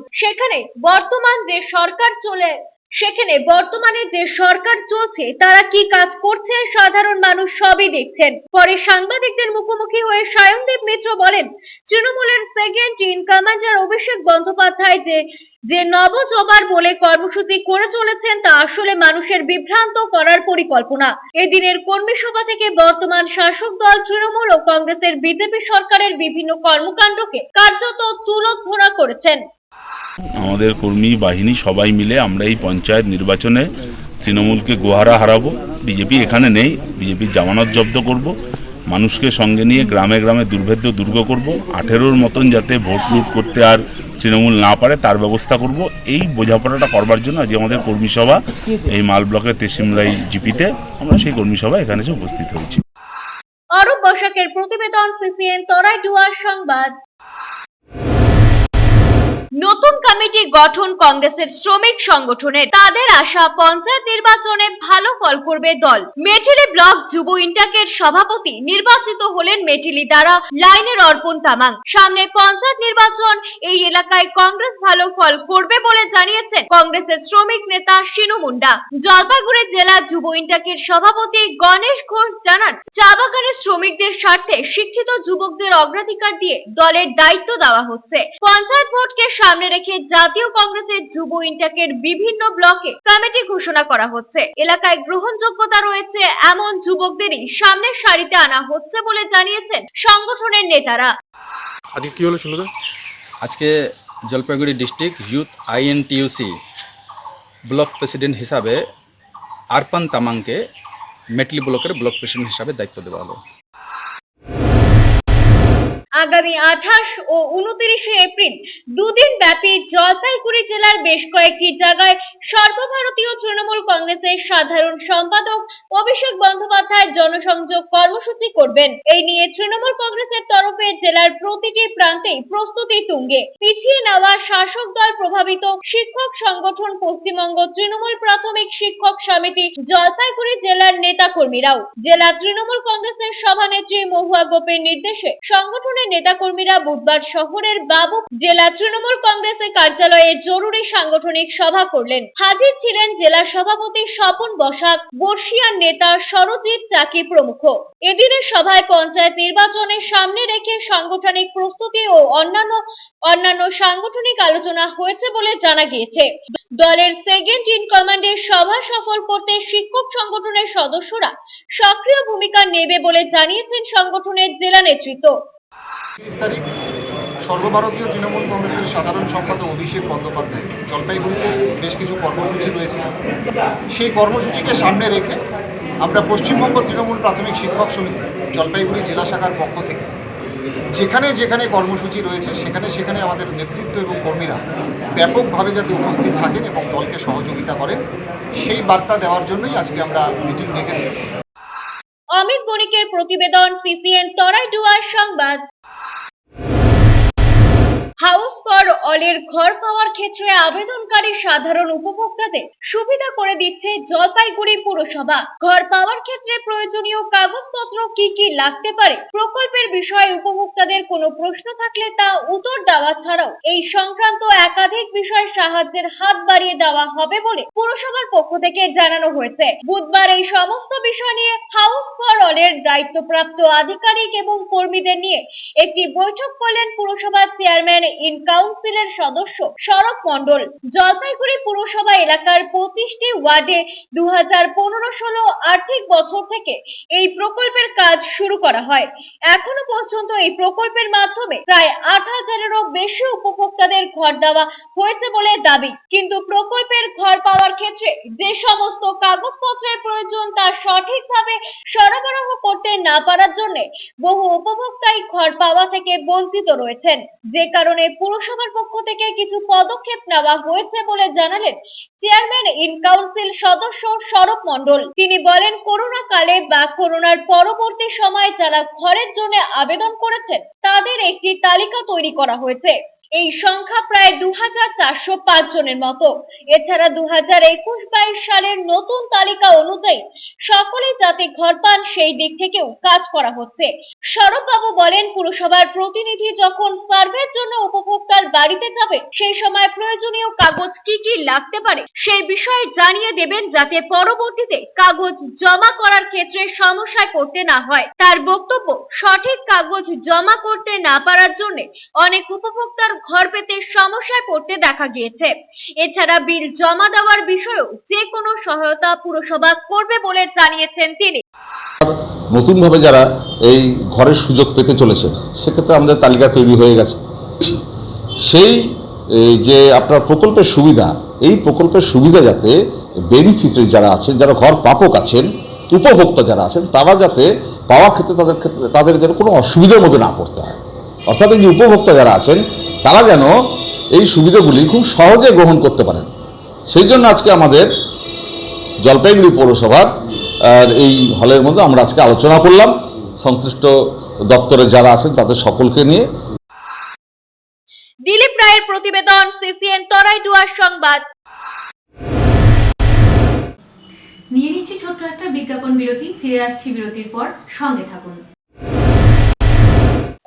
বর্তমানে যে সরকার চলছে তারা কি কাজ করছে সাধারণ মানুষ সবই দেখছেন। পরে সাংবাদিকদের মুখোমুখি হয়ে সায়নদীপ মিত্র বলেন, তৃণমূলের second in commander Abhishek Bandyopadhyay যে নবজবার বলে কর্মসূচি করে চলেছেন তা আসলে মানুষের বিভ্রান্ত করার পরিকল্পনা। এদিনের কর্মী সভা থেকে বর্তমান শাসক দল তৃণমূল ও কংগ্রেসের বিজেপি সরকারের বিভিন্ন কর্মকাণ্ডকে কার্যত তুলোধনা করেছেন। আমাদের কর্মী বাহিনী সবাই মিলে আমরা এই পঞ্চায়েত নির্বাচনে তৃণমূলকে গোহারা হারাবো। বিজেপি এখানে নেই, বিজেপির জামানত জব্দ করব, মানুষকে সঙ্গে নিয়ে গ্রামে গ্রামে দুর্ভেদ্য দুর্গ করব। 18-র মতন যাতে ভোট লুট করতে আর তৃণমূল না পারে তার ব্যবস্থা করব। এই বোঝাপড়াটা করবার জন্য আজ আমাদের কর্মী সভা এই মাল ব্লকের তেশিমলাই জিপিতে, আমরা সেই কর্মী সভা এখানে এসে উপস্থিত হয়েছি। অরূপ বসাকের প্রতিবেদন, সিসিএন তরাইডুয়ার সংবাদ। নতুন কমিটি গঠন কংগ্রেসের শ্রমিক সংগঠনের, তাদের আশা পঞ্চায়েত নির্বাচনে ভালো ফল করবে দল। মেটিলি ব্লক যুব ইন্টাকের সভাপতি নির্বাচিত হলেন মেটিলি দ্বারা লাইনের অর্পণ তামাং। সামনে পঞ্চায়েত নির্বাচন, এই এলাকায় কংগ্রেস ভালো ফল করবে বলে জানিয়েছেন কংগ্রেসের শ্রমিক নেতা শিনু মুন্ডা। জলপাইগুড়ি জেলা যুব ইন্টাকের সভাপতি গণেশ ঘোষ জানান, চা বাগানের শ্রমিকদের স্বার্থে শিক্ষিত যুবকদের অগ্রাধিকার দিয়ে দলের দায়িত্ব দেওয়া হচ্ছে। পঞ্চায়েত ভোটকে সামনে রেখে জাতীয় কংগ্রেসের যুব ইন্টাকের বিভিন্ন ব্লকে কমিটি ঘোষণা করা হচ্ছে। এলাকায় গ্রহণযোগ্যতা রয়েছে এমন যুবকদেরই সামনের সারিতে আনা হচ্ছে বলে জানিয়েছেন সংগঠনের নেতারা। আজকে কি হলো শুনুন। আজকে Jalpaiguri district youth INTUC block president হিসাবে আরপান তামাংকে মেটলি ব্লকের ব্লক প্রেসিডেন্ট হিসাবে দায়িত্ব দেওয়া হলো। আগামী 28 ও 29 এপ্রিল দুদিন ব্যাপী জলপাইগুড়ি জেলার বেশ কয়েকটি জায়গায় সর্বভারতীয় তৃণমূল কংগ্রেসের সাধারণ সম্পাদক অভিষেক বন্দ্যোপাধ্যায় জনসংযোগ কর্মসূচি করবেন। এই নিয়ে তৃণমূল কংগ্রেসের তরফে জেলার প্রতিটি প্রান্তে প্রস্তুতি তুঙ্গে। পিছিয়ে নেওয়া শাসক দল প্রভাবিত শিক্ষক সংগঠন পশ্চিমবঙ্গ তৃণমূল প্রাথমিক শিক্ষক সমিতি জলপাইগুড়ি জেলার নেতাকর্মীরাও জেলা তৃণমূল কংগ্রেসের সভানেত্রী মহুয়া গোপের নির্দেশে সংগঠনের নেতাকর্মীরা বুধবার শহরের বাবু জেলা তৃণমূল কংগ্রেসের কার্যালয়ে জরুরি সাংগঠনিক সভা করলেন। হাজির ছিলেন জেলা সভাপতি স্বপন বসাক, বর্ষিয়ান নেতা সরজিৎ চাকি প্রমুখ। এদিনের সভায় পঞ্চায়েত নির্বাচনের সামনে রেখে সাংগঠনিক প্রস্তুতি ও অন্যান্য সাংগঠনিক আলোচনা হয়েছে বলে জানা গিয়েছে। দলের সেকেন্ড ইন কমান্ডের সভা সফল করতে শিক্ষক সংগঠনের সদস্যরা সক্রিয় ভূমিকা নেবে বলে জানিয়েছেন সংগঠনের জেলা নেতৃত্ব। 30 তারিখ সর্বভারতীয় তৃণমূল কংগ্রেসের সাধারণ সম্পাদক অভিষেক বন্দ্যোপাধ্যায় জলপাইগুড়িতে বেশ কিছু কর্মসূচি রয়েছে। সেই কর্মসূচিকে সামনে রেখে আমরা পশ্চিমবঙ্গ তৃণমূল প্রাথমিক শিক্ষক সমিতি জলপাইগুড়ি জেলা শাখার পক্ষ থেকে যেখানে যেখানে কর্মসূচি রয়েছে সেখানে আমাদের নেতৃত্ব এবং কর্মীরা ব্যাপকভাবে যাতে উপস্থিত থাকেন এবং দলকে সহযোগিতা করেন সেই বার্তা দেওয়ার জন্যই আজকে আমরা মিটিং ডেকেছি। অমিত বণিকের প্রতিবেদন, সিসিএন তরাইডুয়ার সংবাদ। হাউস ফর অলের ঘর পাওয়ার ক্ষেত্রে আবেদনকারী সাধারণ উপভোক্তাদের সুবিধা করে দিচ্ছে জলপাইগুড়ি পুরসভা। ঘর পাওয়ার ক্ষেত্রে প্রয়োজনীয় কাগজপত্র কি কি লাগতে পারে, প্রকল্পের বিষয়ে উপভোক্তাদের কোনো প্রশ্ন থাকলে তা উত্তর দেওয়া ছাড়াও এই সংক্রান্ত একাধিক বিষয় সাহায্যের হাত বাড়িয়ে দেওয়া হবে বলে পুরসভার পক্ষ থেকে জানানো হয়েছে। বুধবার এই সমস্ত বিষয় নিয়ে হাউস ফর অলের দায়িত্বপ্রাপ্ত আধিকারিক এবং কর্মীদের নিয়ে একটি বৈঠক করলেন পুরসভার চেয়ারম্যান ইন কাউন্সিলের সদস্য সৌরভ মণ্ডল। জলপাইগুড়ি পুরসভা এলাকার 25টি ওয়ার্ডে 2015-16 আর্থিক বছর থেকে এই প্রকল্পের কাজ শুরু করা হয়। এখনো পর্যন্ত এই প্রকল্পের মাধ্যমে প্রায় 8,000-এরও বেশি উপভোক্তাদের ঘর দেওয়া হয়েছে বলে দাবি। কিন্তু প্রকল্পের ঘর পাওয়ার ক্ষেত্রে যে সমস্ত কাগজপত্রের প্রয়োজন তা সঠিকভাবে সরবরাহ করতে না পারার জন্য বহু উপভোক্তাই ঘর পাওয়া থেকে বঞ্চিত রয়েছেন, যে কারণে পুরসভার পক্ষ থেকে কিছু পদক্ষেপ নেওয়া হয়েছে বলে জানালেন চেয়ারম্যান ইন কাউন্সিল সদস্য সৌরভ মণ্ডল। তিনি বলেন, করোনা কালে বা করোনার পরবর্তী সময়ে যারা ঘরের জন্য আবেদন করেছেন তাদের একটি তালিকা তৈরি করা হয়েছে। এই সংখ্যা প্রায় 2,405 জনের মতো। এছাড়া 2021-22 সালের নতুন তালিকা অনুযায়ী সকলে যাতে ঘর পান সেই দিক থেকেও কাজ করা হচ্ছে। সৌরভবাবু বলেন, পুরসভার প্রতিনিধি যখন সার্ভের জন্য উপভোক্তার বাড়িতে যাবে সেই সময় প্রয়োজনীয় কাগজ কি কি লাগতে পারে সেই বিষয়ে জানিয়ে দেবেন, যাতে পরবর্তীতে কাগজ জমা করার ক্ষেত্রে সমস্যায় পড়তে না হয়। তার বক্তব্য, সঠিক কাগজ জমা করতে না পারার জন্য অনেক উপভোক্তার ঘর পেতে সমস্যায় পড়তে দেখা গিয়েছে। এছাড়া বিল জমা দেওয়ার বিষয়েও যে কোনো সহায়তা পুরসভা করবে বলে জানিয়েছেন তিনি। নতুনভাবে যারা এই ঘরের সুযোগ পেতে চলেছে সেক্ষেত্রে আমাদের তালিকা তৈরি হয়ে গেছে। সেই যে আপনার প্রকল্পের সুবিধা, এই প্রকল্পের সুবিধা যাতে বেনিফিশিয়ারি যারা আছেন, যারা ঘর প্রাপক আছেন, উপভোক্তা যারা আছেন, তারা যাতে পাওয়ার ক্ষেত্রে তাদের যেন কোনো অসুবিধার মধ্যে না পড়তে হয়। অর্থাৎ এই যে উপভোক্তা যারা আছেন তারা যেন এই সুবিধাগুলি খুব সহজে গ্রহণ করতে পারেন। সেই জন্য আজকে আমাদের জলপাইগুড়ি পৌরসভার এই হলের মধ্যে আমরা আজকে আলোচনা করলাম সংশ্লিষ্ট দপ্তরে যারা আছেন তাদের সকলকে নিয়ে। দিলীপ রায়ের প্রতিবেদন, সিসিএন তরাইডুয়ার সংবাদ। নিয়ে নিচ্ছি ছোট্ট একটা বিজ্ঞাপন বিরতি, ফিরে আসছি বিরতির পর, সঙ্গে থাকুন।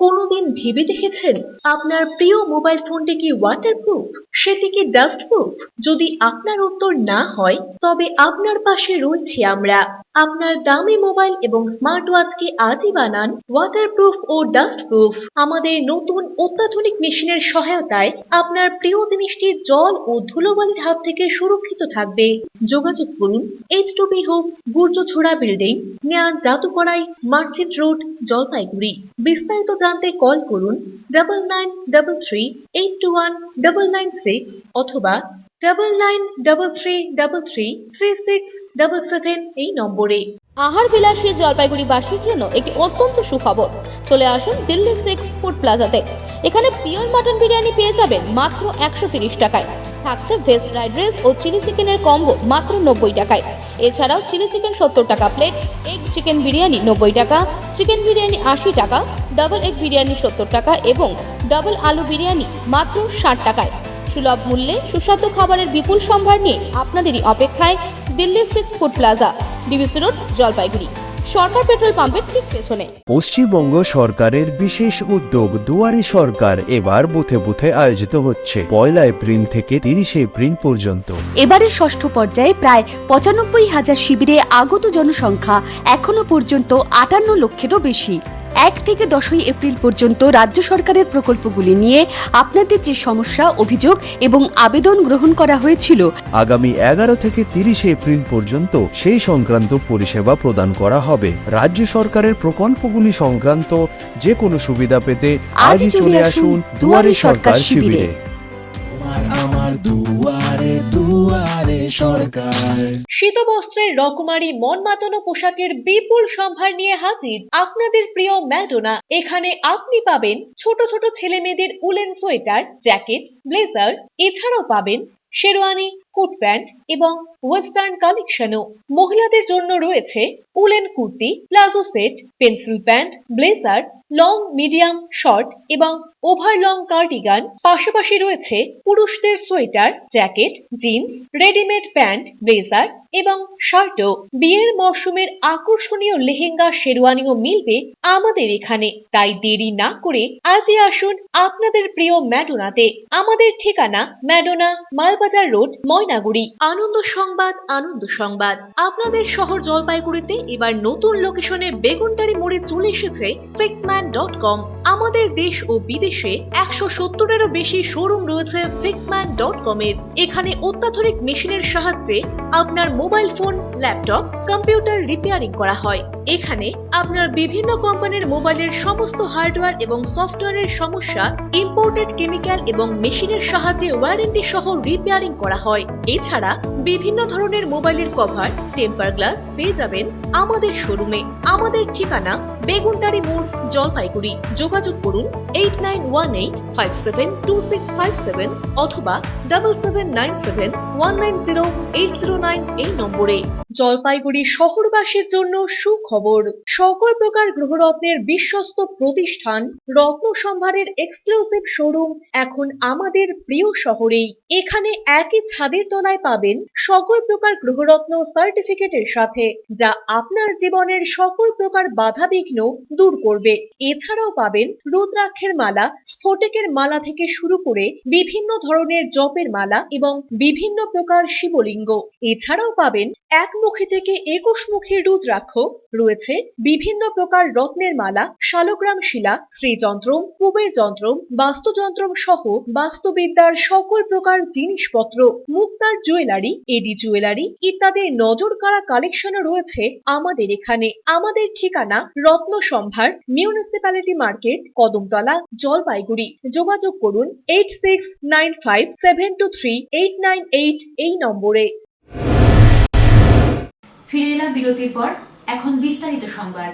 কোনোদিন ভেবে দেখেছেন আপনার প্রিয় মোবাইল ফোনটি কি ওয়াটারপ্রুফ, সেটি কি ডাস্টপ্রুফ? যদি আপনার উত্তর না হয় তবে আপনার পাশে রয়েছি আমরা। আপনার দামি মোবাইল এবং স্মার্ট ওয়াচকে আজই বানান ওয়াটারপ্রুফ ও ডাস্টপ্রুফ। আমাদের নতুন অত্যাধুনিক মেশিনের সহায়তায় আপনার প্রিয় জিনিসটি জল ও ধুলোবালির হাত থেকে সুরক্ষিত থাকবে। যোগাযোগ করুন H2B hope, Gurjachhara building, near জাদুকড়াই, মার্চেন্ট রোড, জলপাইগুড়ি। বিস্তারিত জানতে কল করুন 9933821996 অথবা 9933333677 এই নম্বরে। আহার বিলাসী জলপাইগুড়িবাসীর জন্য একটি অত্যন্ত সুখবর। চলে আসুন দিল্লি 6 ফুড প্লাজাতে। এখানে পিওর মাটন বিরিয়ানি পেয়ে যাবেন মাত্র 130 টাকায়। থাকছে ভেজ ফ্রাইড রাইস ও চিলি চিকেনের কম্বো মাত্র 90 টাকায়। এছাড়াও চিলি চিকেন 70 টাকা প্লেট, এগ চিকেন বিরিয়ানি 90 টাকা, চিকেন বিরিয়ানি 80 টাকা, ডাবল এগ বিরিয়ানি 70 টাকা এবং ডাবল আলু বিরিয়ানি মাত্র 60 টাকায়। সুলভ মূল্যে সুস্বাদু খাবারের বিপুল সম্ভার নিয়ে আপনাদেরই অপেক্ষায় Delhi 6 food plaza, DVC road, Jalpaiguri, Sarkar petrol পাম্পের ঠিক পেছনে। পশ্চিমবঙ্গ সরকারের বিশেষ উদ্যোগ দুয়ারে সরকার এবার বুথে বুথে আয়োজিত হচ্ছে 1 এপ্রিল থেকে 30 এপ্রিল পর্যন্ত। এবারের ষষ্ঠ পর্যায়ে প্রায় 95,000 শিবিরে আগত জনসংখ্যা এখনো পর্যন্ত 58 লক্ষেরও বেশি। 1 থেকে 10 এপ্রিল পর্যন্ত রাজ্য সরকারের প্রকল্পগুলি নিয়ে আপনাদের যে সমস্যা, অভিযোগ এবং আবেদন গ্রহণ করা হয়েছিল, আগামী 11 থেকে 30 এপ্রিল পর্যন্ত সেই সংক্রান্ত পরিষেবা প্রদান করা হবে। রাজ্য সরকারের প্রকল্পগুলি সংক্রান্ত যে কোনো সুবিধা পেতে আজই চলে আসুন দুয়ারে সরকার শিবিরে। শীতবস্ত্রের রকমারি মন মাতানো পোশাকের বিপুল সম্ভার নিয়ে হাজির আপনাদের প্রিয় ম্যাডোনা। এখানে আপনি পাবেন ছোট ছোট ছেলে মেয়েদের উলেন সোয়েটার, জ্যাকেট, ব্লেজার, এছাড়াও পাবেন শেরওয়ানি, কোট প্যান্ট এবং ওয়েস্টার্ন কালেকশনও। মহিলাদের জন্য রয়েছে woollen kurti, palazzo set, pencil pant, blazer, long, medium, short এবং ওভার লং কার্ডিগান। পাশাপাশি রয়েছে পুরুষদের sweater, jacket, jeans, readymade pant, blazer এবং শার্টও। বিয়ের মরশুমের আকর্ষণীয় লেহেঙ্গা, শেরওয়ানিও মিলবে আমাদের এখানে। তাই দেরি না করে আজই আসুন আপনাদের প্রিয় ম্যাডোনাতে। আমাদের ঠিকানা ম্যাডোনা, মালবাজার রোড, ময়নাগুড়ি। আনন্দ সংবাদ, আনন্দ সংবাদ। আপনাদের শহর জলপাইগুড়িতে এবার নতুন লোকেশনে বেগুনটারি মোড়ে চলে এসেছে figman.com। আমাদের দেশ ও বিদেশে 170-এরও বেশি শোরুম রয়েছে figman.com এর। এখানে অত্যাধুনিক মেশিনের সাহায্যে আপনার mobile phone, laptop, computer repairing করা হয়। এখানে আপনার বিভিন্ন কোম্পানির মোবাইলের সমস্ত হার্ডওয়্যার এবং সফটওয়্যারের সমস্যা ইম্পোর্টেড কেমিক্যাল এবং মেশিনের সাহায্যে ওয়ারেন্টি সহ রিপেয়ারিং করা হয়। এছাড়া বিভিন্ন ধরনের মোবাইলের কভার, টেম্পার গ্লাস পেয়ে যাবেন আমাদের শোরুমে। আমাদের ঠিকানা বেগুনটারি মোড়, জলপাইগুড়ি। যোগাযোগ করুন 8918572657 অথবা 7797190809 এই নম্বরে। জলপাইগুড়ি শহরবাসীর জন্য সুখবর, সকল প্রকার গ্রহরত্নের বিশ্বস্ত প্রতিষ্ঠান রত্ন সম্ভারের এক্সক্লুসিভ শোরুম এখন আমাদের প্রিয় শহরেই। এখানে একই ছাদের তলায় পাবেন সকল প্রকার গ্রহরত্ন সার্টিফিকেটের সাথে, যা আপনার জীবনের সকল প্রকার বাধা বিঘ্ন দূর করবে। এছাড়াও পাবেন রুদ্রাক্ষের মালা, স্ফটিকের মালা থেকে শুরু করে বিভিন্ন ধরনের জপের মালা এবং বিভিন্ন প্রকার শিবলিঙ্গ। এছাড়াও পাবেন একমুখী থেকে 21মুখী রুদ্রাক্ষ, রয়েছে বিভিন্ন প্রকার রত্নের মালা, শালগ্রাম শিলা, শ্রীযন্ত্র, কুবের যন্ত্র, বাস্তুযন্ত্র সহ বাস্তুবিদ্যার সকল প্রকার জিনিসপত্র, মুক্তার জুয়েলারি, এডি জুয়েলারি ইত্যাদি নজর কাড়া কালেকশনও রয়েছে আমাদের এখানে। আমাদের ঠিকানা রত্ন সম্ভার, মিউনিসিপ্যালিটি মার্কেট, কদমতলা, জলপাইগুড়ি। যোগাযোগ করুন 8695723898 এই নম্বরে। ফিরে এলাম বিরতির পর, এখন বিস্তারিত সংবাদ।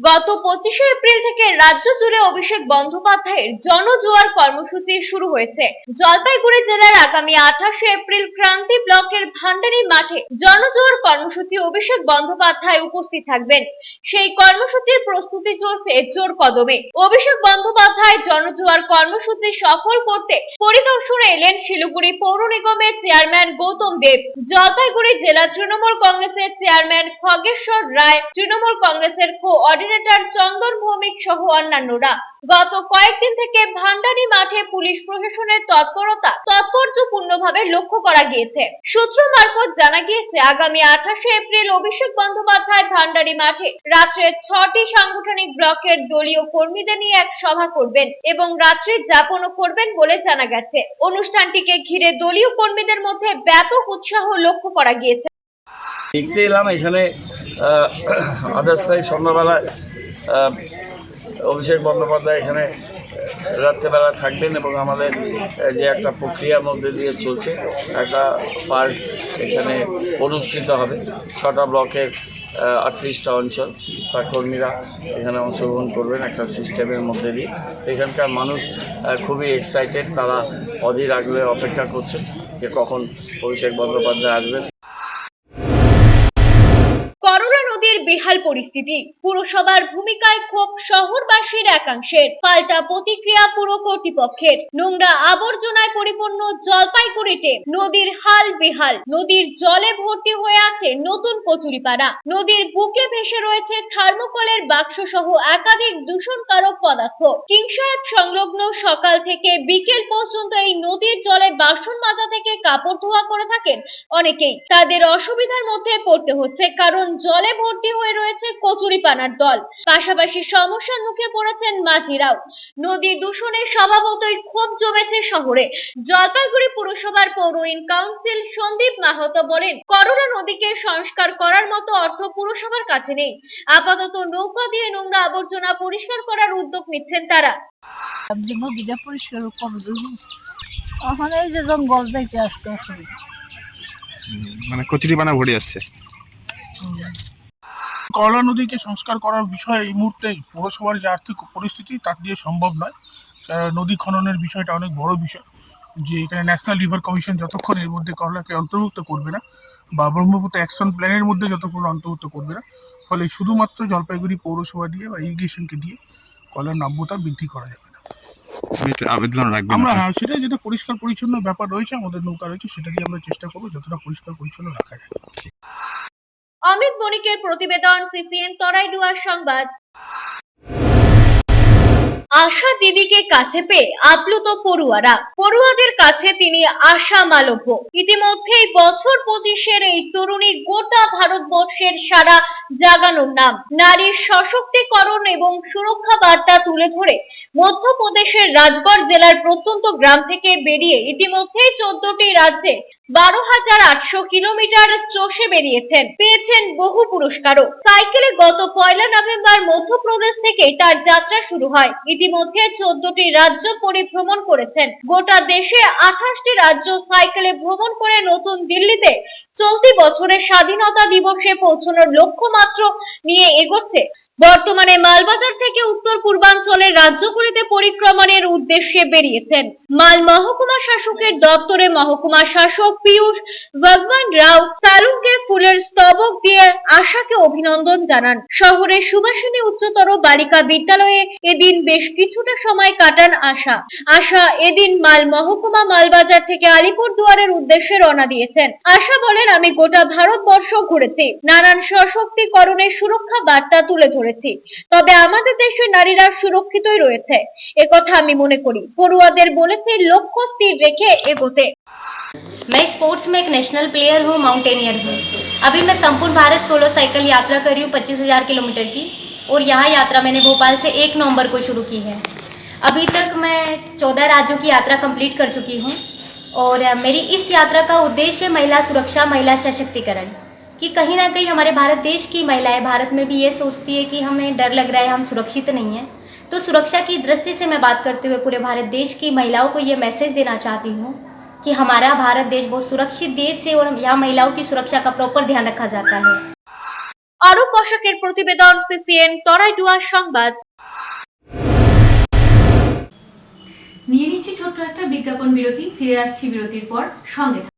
গত 25 এপ্রিল থেকে রাজ্য জুড়ে অভিষেক বন্দ্যোপাধ্যায়ের জনজোয়ার কর্মসূচি শুরু হয়েছে। জলপাইগুড়ি জেলার আগামী 28 এপ্রিল ক্রান্তি ব্লকের ভান্ডারি মাঠে জনজোয়ার কর্মসূচি অভিষেক বন্দ্যোপাধ্যায় উপস্থিত থাকবেন। সেই কর্মসূচির প্রস্তুতি চলছে জোর কদমে। অভিষেক বন্দ্যোপাধ্যায় জনজোয়ার কর্মসূচি সফল করতে পরিদর্শনে এলেন শিলিগুড়ি পৌর নিগমের চেয়ারম্যান গৌতম দেব, জলপাইগুড়ি জেলা তৃণমূল কংগ্রেসের চেয়ারম্যান খগেশ্বর রায়, তৃণমূল কংগ্রেসের কোঅর্ডিনেটর চন্দন ভৌমিক সহ অন্যান্যরা। গত কয়েকদিন থেকে ভান্ডারি মাঠে পুলিশ প্রশাসনের তৎপরতা তাৎপর্যপূর্ণভাবে লক্ষ্য করা গিয়েছে। সূত্র মারফত জানা গিয়েছে, আগামী 28 এপ্রিল অভিষেক বন্দ্যোপাধ্যায় ভান্ডারি মাঠে রাত্রে 6টি সাংগঠনিক ব্লকের দলীয় কর্মীদের নিয়ে এক সভা করবেন এবং রাত্রি যাপনও করবেন বলে জানা গেছে। অনুষ্ঠানটিকে ঘিরে দলীয় কর্মীদের মধ্যে ব্যাপক উৎসাহ লক্ষ্য করা গিয়েছে। দেখতে এলাম এখানে 28 তারিখ সন্ধ্যাবেলায় অভিষেক বন্দ্যোপাধ্যায় এখানে রাত্রেবেলা থাকবেন এবং আমাদের যে একটা প্রক্রিয়ার মধ্যে দিয়ে চলছে, একটা পার্ট এখানে অনুষ্ঠিত হবে। 6টা ব্লকের 38টা অঞ্চল, তার কর্মীরা এখানে অংশগ্রহণ করবেন একটা সিস্টেমের মধ্যে দিয়ে। এখানকার মানুষ খুবই এক্সাইটেড, তারা অধীর আগ্রহে অপেক্ষা করছেন যে কখন অভিষেক বন্দ্যোপাধ্যায় আসবেন। করোনা নদীর বেহাল পরিস্থিতি, পুরসভার ভূমিকায় ক্ষোভ শহরবাসীর একাংশের, পাল্টা প্রতিক্রিয়া পুর কর্তৃপক্ষের। নোংরা আবর্জনায় পরিপূর্ণ জলপাইগুড়িতে নদীর হাল বেহাল, নদীর জলে ভর্তি হয়ে আছে নতুন কচুরিপাড়া। নদীর বুকে ভেসে রয়েছে থার্মোকলের বাক্স সহ একাধিক দূষণকারক পদার্থ। কিংসাহেব সংলগ্ন সকাল থেকে বিকেল পর্যন্ত এই নদীর জলে বাসন মাজা থেকে কাপড় ধোয়া করে থাকেন অনেকেই। তাদের অসুবিধার মধ্যে পড়তে হচ্ছে, কারণ জলে ভর্তি হয়ে রয়েছে কচুরিপানার দল। পাশাপাশি সমস্যার মুখে পড়েছেন মাঝিরাও। নদী দূষণে স্বভাবতই ক্ষোভ জমেছে শহরে। জলপাইগুড়ি পুরসভার পৌর কাউন্সিল সন্দীপ মাহাতো বলেন, করোনা নদীকে সংস্কার করার মতো অর্থ পুরসভার কাছে নেই। আপাতত নৌকা দিয়ে নোংরা আবর্জনা পরিষ্কার করার উদ্যোগ নিচ্ছেন তারা। নদীটা পরিষ্কার করবে, ওখানে এই যে জঙ্গল দেখতে আসতে অসুবিধা, মানে কচুরিপানা ভরে যাচ্ছে। করলা নদীকে সংস্কার করার বিষয়ে এই মুহূর্তে পৌরসভার যে আর্থিক পরিস্থিতি তার দিয়ে সম্ভব নয়। নদী খননের বিষয়টা অনেক বড় বিষয়, যে এখানে ন্যাশনাল রিভার কমিশন যতক্ষণ এর মধ্যে করলাকে অন্তর্ভুক্ত করবে না বা ব্রহ্মপুত্র অ্যাকশন প্ল্যানের মধ্যে যতক্ষণ অন্তর্ভুক্ত করবে না, ফলে শুধুমাত্র জলপাইগুড়ি পৌরসভা দিয়ে বা ইরিগেশনকে দিয়ে কলার নাব্যতা বৃদ্ধি করা যাবে না। আমরা সেটা যেটা পরিষ্কার পরিচ্ছন্ন ব্যাপার রয়েছে, আমাদের নৌকা রয়েছে, সেটা দিয়ে আমরা চেষ্টা করবো যতটা পরিষ্কার পরিচ্ছন্ন রাখা যায়। অমিত বণিকের প্রতিবেদন, সিসিএন তরাইডুয়ার সংবাদ। আশা দিদিকে কাছে পেয়ে আপ্লুত পড়ুয়ারা। পড়ুয়াদের কাছে তিনি আশা মালব্য। ইতিমধ্যেই বছর 25-এর এই তরুণী গোটা ভারতবর্ষের সারা জাগানোর নাম। নারীর সশক্তিকরণ এবং সুরক্ষা বার্তা তুলে ধরে মধ্যপ্রদেশের রাজগড় জেলার প্রত্যন্ত গ্রাম থেকে বেরিয়ে ইতিমধ্যেই 14টি রাজ্যে 12,800 কিলোমিটার চষে বেরিয়েছেন। পেয়েছেন বহু পুরস্কারও। সাইকেলে গত 1 নভেম্বর মধ্যপ্রদেশ থেকে তার যাত্রা শুরু হয়। ইতিমধ্যে 14টি রাজ্য পরিভ্রমণ করেছেন। গোটা দেশে 28টি রাজ্য সাইকেলে ভ্রমণ করে নতুন দিল্লিতে চলতি বছরের স্বাধীনতা দিবসে পৌঁছানোর লক্ষ্যমাত্র নিয়ে এগোচ্ছে। বর্তমানে মালবাজার থেকে উত্তর পূর্বাঞ্চলের রাজ্যগুলিতে পরিক্রমণের উদ্দেশ্যে বেরিয়েছেন। মাল মহকুমা শাসকের দপ্তরে মহকুমা শাসক পীয়ূষ ভগবান রাও সালুকে ফুলের স্তবক দিয়ে আশাকে অভিনন্দন জানান। শহরের সুভাষিনী উচ্চতর বালিকা বিদ্যালয়ে এদিন বেশ কিছুটা সময় কাটান আশা এদিন মাল মহকুমা মালবাজার থেকে আলিপুরদুয়ারের উদ্দেশ্যে রওনা দিয়েছেন। আশা বলেন, আমি গোটা ভারতবর্ষ ঘুরেছি, নানান সশক্তিকরণের সুরক্ষা বার্তা তুলে ধরেছি, তবে আমাদের দেশের নারীরা সুরক্ষিতই রয়েছে, একথা আমি মনে করি। পড়ুয়াদের বলেছে লক্ষ্য স্থির রেখে এগোতে। मैं स्पोर्ट्स में एक नेशनल प्लेयर हूँ, माउंटेनियर हूँ। अभी मैं संपूर्ण भारत सोलो साइकिल यात्रा कर रही हूँ 25,000 किलोमीटर की, और यहाँ यात्रा मैंने भोपाल से 1 नवंबर को शुरू की है। अभी तक मैं 14 राज्यों की यात्रा कंप्लीट कर चुकी हूँ, और मेरी इस यात्रा का उद्देश्य है महिला सुरक्षा, महिला सशक्तिकरण। कि कहीं ना कहीं हमारे भारत देश की महिलाएं भारत में भी ये सोचती है कि हमें डर लग रहा है, हम सुरक्षित नहीं हैं। तो सुरक्षा की दृष्टि से मैं बात करते हुए पूरे भारत देश की महिलाओं को ये मैसेज देना चाहती हूँ कि हमारा भारत देश बहुत सुरक्षित देश है, और यहाँ महिलाओं की सुरक्षा का प्रॉपर ध्यान रखा जाता है। আরব পোশাকের প্রতিবেদন, সিসিএন তরাইডুয়ার সংবাদ। নিয়ে নিচ্ছি ছোট্ট একটা বিজ্ঞাপন বিরতি, ফিরে আসছি বিরতির পর, সঙ্গে থাকুন।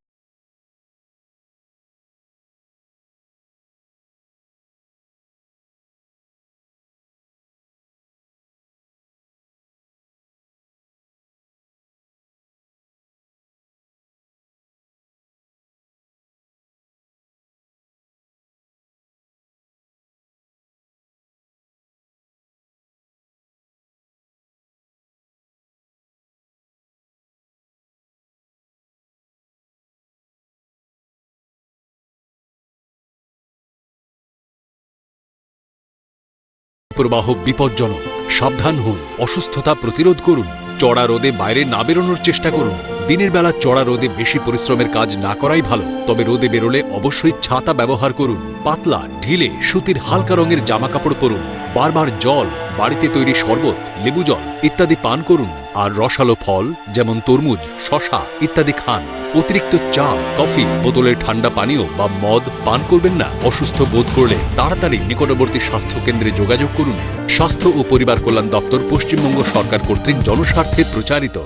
প্রবাহ বিপজ্জনক, সাবধান হন। অসুস্থতা প্রতিরোধ করুন। চড়া রোদে বাইরে না বেরোনোর চেষ্টা করুন। দিনের বেলা চড়া রোদে বেশি পরিশ্রমের কাজ না করাই ভালো, তবে রোদে বেরোলে অবশ্যই ছাতা ব্যবহার করুন। পাতলা, ঢিলে, সুতির হালকা রঙের জামা কাপড় পরুন। বারবার জল, বাড়িতে তৈরি শরবত, লেবু জল ইত্যাদি পান করুন। আর রসালো ফল যেমন তরমুজ, শশা ইত্যাদি খান। অতিরিক্ত চা, কফি, বোতলের ঠান্ডা পানীয় বা মদ পান করবেন না। অসুস্থ বোধ করলে তাড়াতাড়ি নিকটবর্তী স্বাস্থ্য কেন্দ্রে যোগাযোগ করুন। স্বাস্থ্য ও পরিবার কল্যাণ দপ্তর, পশ্চিমবঙ্গ সরকার কর্তৃক জনস্বার্থে প্রচারিত।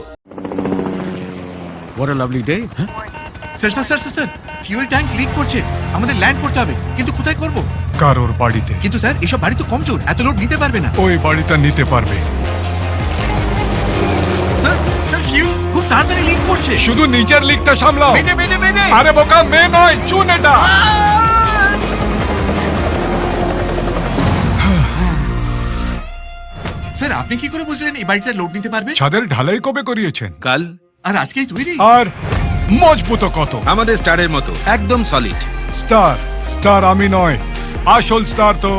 What a lovely day. Sir sir sir sir fuel tank leak করছে, আমাদের ল্যান্ড করতে হবে, কিন্তু কোথায় করব? কারোর বাড়িতে। কিন্তু স্যার এসব বাড়ি তো কমজোর, এত লোড নিতে পারবে না। ওই বাড়িটা নিতে পারবে। স্যার স্যার ফিউল খুব তাড়াতাড়ি লিক করছে। শুধু নিচের লিকটা সামলাও। বেঁধে বেঁধে বেঁধে। আরে বোকা, মেয়ে নয়, চুন এটা। স্যার আপনি কি করে বুঝলেন এই বাড়িটা লোড নিতে পারবে? ছাদের ঢালাই কবে করিয়েছেন? কাল। আর আজকেই তৈরি? আর মজবুত কত? আমাদের স্টারের মতো একদম সলিড। স্টার স্টার আমি নয়, আসল স্টার তো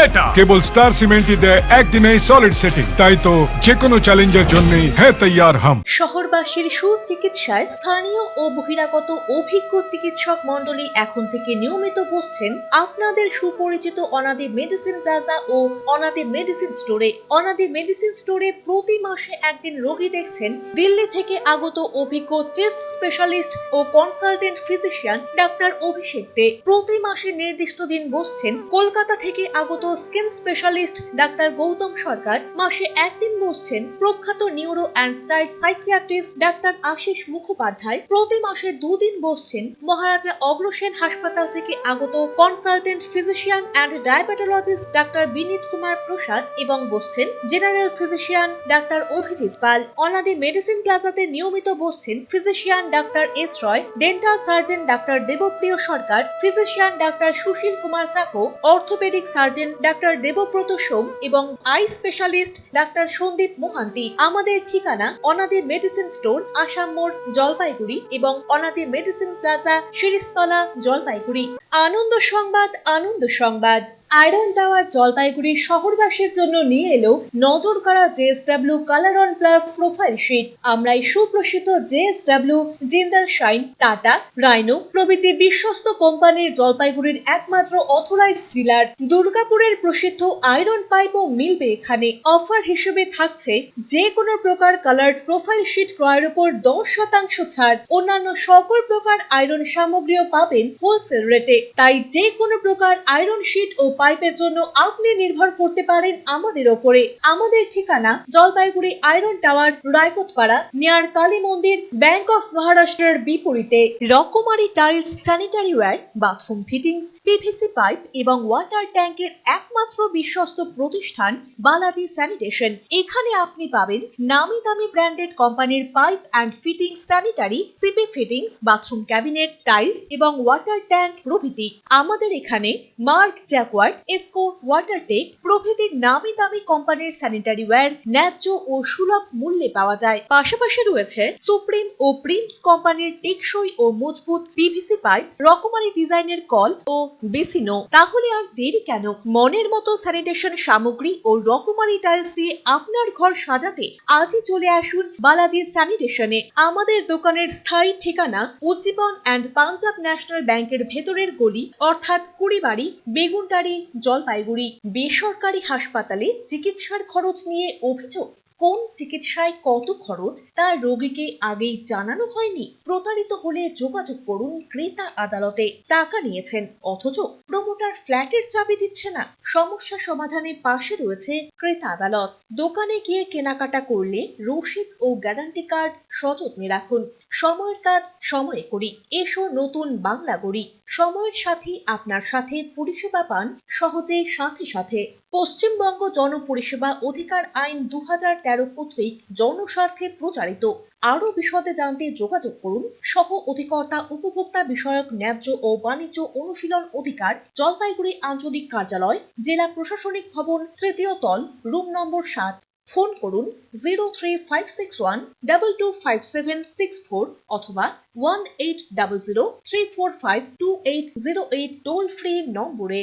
এটা। কেবল স্টার সিমেন্টই দেয় একদিনেই সলিড সেটিং। তাই তো যে কোনো চ্যালেঞ্জের জন্যই হ্যাঁ তৈয়ার হাম। শহরবাসীর সুচিকিৎসায় স্থানীয় ও বহিরাগত অভিজ্ঞ চিকিৎসক মণ্ডলী এখন থেকে নিয়মিত বসছেন আপনাদের সুপরিচিত অনাদি মেডিসিন প্লাজা ও অনাদি মেডিসিন স্টোরে। অনাদি মেডিসিন স্টোরে প্রতি মাসে একদিন রোগী দেখছেন দিল্লি থেকে আগত অভিজ্ঞ চেস্ট স্পেশালিস্ট ও কনসালটেন্ট ফিজিশিয়ান ডাক্তার অভিষেক দে। প্রতি মাসে নির্দিষ্ট দিন বসছেন কলকাতা থেকে আগত স্কিন স্পেশালিস্ট ডাক্তার গৌতম সরকার। মাসে একদিন বসছেন প্রখ্যাত নিউরো অ্যান্ড চাইল্ড সাইকিয়াট্রিস্ট ডাক্তার আশিস মুখোপাধ্যায়। প্রতি মাসে দুদিন বসছেন মহারাজা অগ্রসেন হাসপাতাল থেকে আগত কনসালটেন্ট ফিজিশিয়ান অ্যান্ড ডায়াবেটোলজিস্ট ডাক্তার বিনীত কুমার প্রসাদ এবং বসছেন জেনারেল ফিজিশিয়ান ডাক্তার অভিজিৎ পাল। অনাদি মেডিসিন প্লাজাতে নিয়মিত বসছেন ফিজিশিয়ান ডাক্তার S Roy, dental surgeon doctor Debapriya Sarkar, physician doctor Sushil Kumar Chacko, orthopaedic surgeon doctor Debabrata Som এবং eye specialist doctor Sandeep Mohanty. আমাদের ঠিকানা অনাদি মেডিসিন স্টোর, আসাম মোড়, জলপাইগুড়ি এবং অনাদি মেডিসিন প্লাজা, শিরিষতলা, জলপাইগুড়ি। আনন্দ সংবাদ, আনন্দ সংবাদ। আয়রন টাওয়ার জলপাইগুড়ি শহরবাসীর জন্য নিয়ে এলো নজর কাড়া JSW colour on plus profile sheet. আমরাই সুপ্রসিদ্ধ JSW, Jindal Shine, Tata, Rhino প্রভৃতি বিশ্বস্ত কোম্পানির জলপাইগুড়ির একমাত্র অথরাইজড ডিলার। দুর্গাপুরের প্রসিদ্ধ আয়রন পাইপও মিলবে এখানে। অফার হিসেবে থাকছে যে কোনো প্রকার কালার প্রোফাইল শিট ক্রয়ের উপর 10% ছাড়। অন্যান্য সকল প্রকার আয়রন সামগ্রীও পাবেন হোলসেল রেটে। তাই যে কোনো প্রকার আয়রন শিট ও পাইপের জন্য আপনি নির্ভর করতে পারেন আমাদের ওপরে। আমাদের ঠিকানা Jalpaiguri iron tower, Raikotpara, near Kali মন্দির, ব্যাংক অফ মহারাষ্ট্রের বিপরীতে। রকমারি tiles, sanitary ware, bathroom fittings, PVC pipe এবং ওয়াটার ট্যাঙ্কের একমাত্র বিশ্বস্ত প্রতিষ্ঠান বালাজি স্যানিটেশন। এখানে আপনি পাবেন নামি দামি ব্র্যান্ডেড কোম্পানির pipe and fittings, sanitary, CP fittings, bathroom cabinet, tiles এবং ওয়াটার ট্যাঙ্ক প্রভৃতি। আমাদের এখানে মার্ক, জ্যাকোয়ার্ড, এসকো, ওয়াটারটেক প্রভৃতি নামি দামি কোম্পানির স্যানিটারি ওয়্যার ন্যায্য ও সুলভ মূল্যে পাওয়া যায়। পাশাপাশি রয়েছে সুপ্রিম ও প্রিন্স কোম্পানির টেকসই ও মজবুত পিভিসি পাইপ, রকমারি ডিজাইনের কল ও বেসিনো। তাহলে আর দেরি কেন? মনের মতো স্যানিটেশন সামগ্রী ও রকমারি টাইলস দিয়ে আপনার ঘর সাজাতে আজই চলে আসুন বালাজি স্যানিটেশনে। আমাদের দোকানের স্থায়ী ঠিকানা উজ্জীবন অ্যান্ড পাঞ্জাব ন্যাশনাল ব্যাংকের ভেতরের গলি, অর্থাৎ কুড়িবাড়ি, বেগুনটারি, জলপাইগুড়ি। বেসরকারি হাসপাতালে চিকিৎসার খরচ নিয়ে অভিযোগ? কোন চিকিৎসায় কত খরচ তা রোগীকে আগেই জানানো হয়নি? প্রতারিত হলে যোগাযোগ করুন ক্রেতা আদালতে। টাকা নিয়েছেন অথচ প্রমোটার ফ্ল্যাটের চাবি দিচ্ছে না? সমস্যা সমাধানে পাশে রয়েছে ক্রেতা আদালত। দোকানে গিয়ে কেনাকাটা করলে রসিদ ও গ্যারান্টি কার্ড সযত্নে রাখুন। সময়ের কাজ সময়ে করি, এসো নতুন বাংলা গড়ি। সময়ের সাথে আপনার সাথে পরিষেবা পান সহজে, সাথে সাথে। পশ্চিমবঙ্গ জনপরিষেবা অধিকার আইন 2013 কর্তৃক জনস্বার্থে প্রচারিত। আরো বিশদে জানতে যোগাযোগ করুন সহ অধিকর্তা উপভোক্তা বিষয়ক ন্যায্য ও বাণিজ্য অনুশীলন অধিকার, জলপাইগুড়ি আঞ্চলিক কার্যালয়, জেলা প্রশাসনিক ভবন, তৃতীয় তল, রুম নম্বর 7। ফোন করুন 03561225764 অথবা 1800345280 টোল ফ্রি নম্বরে।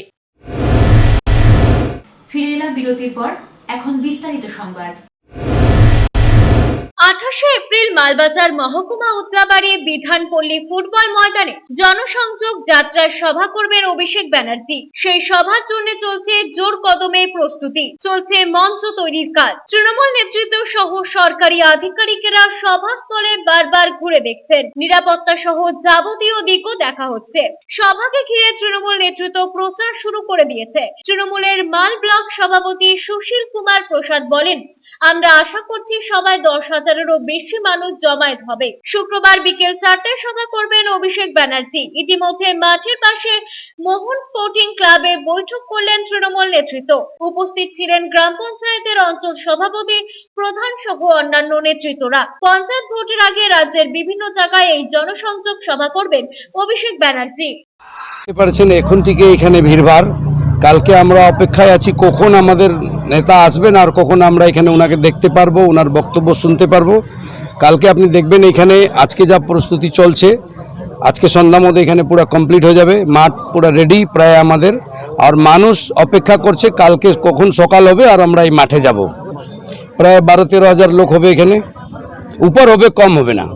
ফিরে এলাম বিরতির পর, এখন বিস্তারিত সংবাদ। 28শে এপ্রিল মালবাজার মহকুমা উতলাবাড়ি বিধানপল্লী ফুটবল ময়দানে জনসংযোগ যাত্রার সভা করবেন অভিষেক ব্যানার্জি। সেই সভার জন্য চলছে জোর কদমে প্রস্তুতি, চলছে মঞ্চ তৈরির কাজ। তৃণমূল নেতৃত্ব সহ সরকারি আধিকারিকেরা সভাস্থলে বারবার ঘুরে দেখছেন, নিরাপত্তা সহ যাবতীয় দিকও দেখা হচ্ছে। সভাকে ঘিরে তৃণমূল নেতৃত্ব প্রচার শুরু করে দিয়েছে। তৃণমূলের মাল ব্লক সভাপতি সুশীল কুমার প্রসাদ বলেন, আমরা আশা করছি সবাই 10,000-এরও বেশি মানুষ জমায়েত হবে। শুক্রবার বিকেল 4টায় সভা করবেন অভিষেক ব্যানার্জি। ইতিমধ্যে মাঠের পাশে মোহন স্পোর্টিং ক্লাবে বৈঠক করলেন তৃণমূল নেতৃত্ব। উপস্থিত ছিলেন গ্রাম পঞ্চায়েতের অঞ্চল সভাপতি, প্রধান সহ অন্যান্য নেতৃত্বরা। পঞ্চায়েত ভোটের আগে রাজ্যের বিভিন্ন জায়গায় এই জনসংযোগ সভা করবেন অভিষেক ব্যানার্জি। এখন থেকে এখানে ভিড়ভাড়, কালকে আমরা অপেক্ষায় আছি কখন আমাদের নেতা আসবেন আর কখন আমরা এখানে ওনাকে দেখতে পারবো, ওনার বক্তব্য শুনতে পারবো। কালকে আপনি দেখবেন এখানে আজকে যা প্রস্তুতি চলছে, আজকে সন্ধ্যা মধ্যে এখানে পুরো কমপ্লিট হয়ে যাবে, মাঠ পুরো রেডি প্রায় আমাদের। আর মানুষ অপেক্ষা করছে কালকে কখন সকাল হবে আর আমরা এই মাঠে যাব। প্রায় 12-13 হাজার লোক হবে এখানে, উপর হবে, কম হবে না।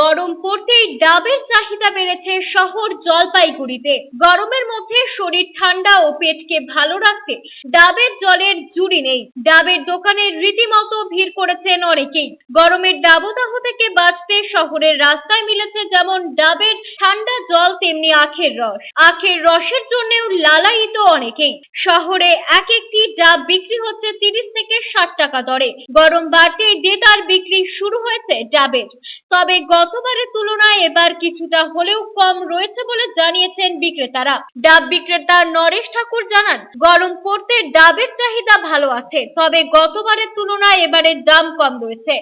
গরম পড়তেই ডাবের চাহিদা বেড়েছে শহর জলপাইগুড়িতে। গরমের মধ্যে শরীর ঠান্ডা ও পেটকে ভালো রাখতে ডাবের জলের জুড়ি নেই। ডাবের দোকানে রীতিমতো ভিড় করেছেন অনেকেই। গরমের দাবদাহ থেকে বাঁচতে শহরের রাস্তায় মিলেছে যেমন ডাবের ঠান্ডা জল, তেমনি আখের রস। আখের রসের জন্যও লালায়িত অনেকেই। শহরে এক একটি ডাব বিক্রি হচ্ছে 30 থেকে 60 টাকা দরে। গরম বাড়তেই দেদার বিক্রি শুরু হয়েছে ডাবের। তবে গতবারের তুলনায় এবার কিছুটা হলেও কম রয়েছে বলে জানিয়েছেন বিক্রেতারা। ডাব বিক্রেতা নরেশ ঠাকুর জানান, গরম পড়তে ডাবের চাহিদা ভালো আছে, তবে গতবারের তুলনায় এবারে দাম কম রয়েছে।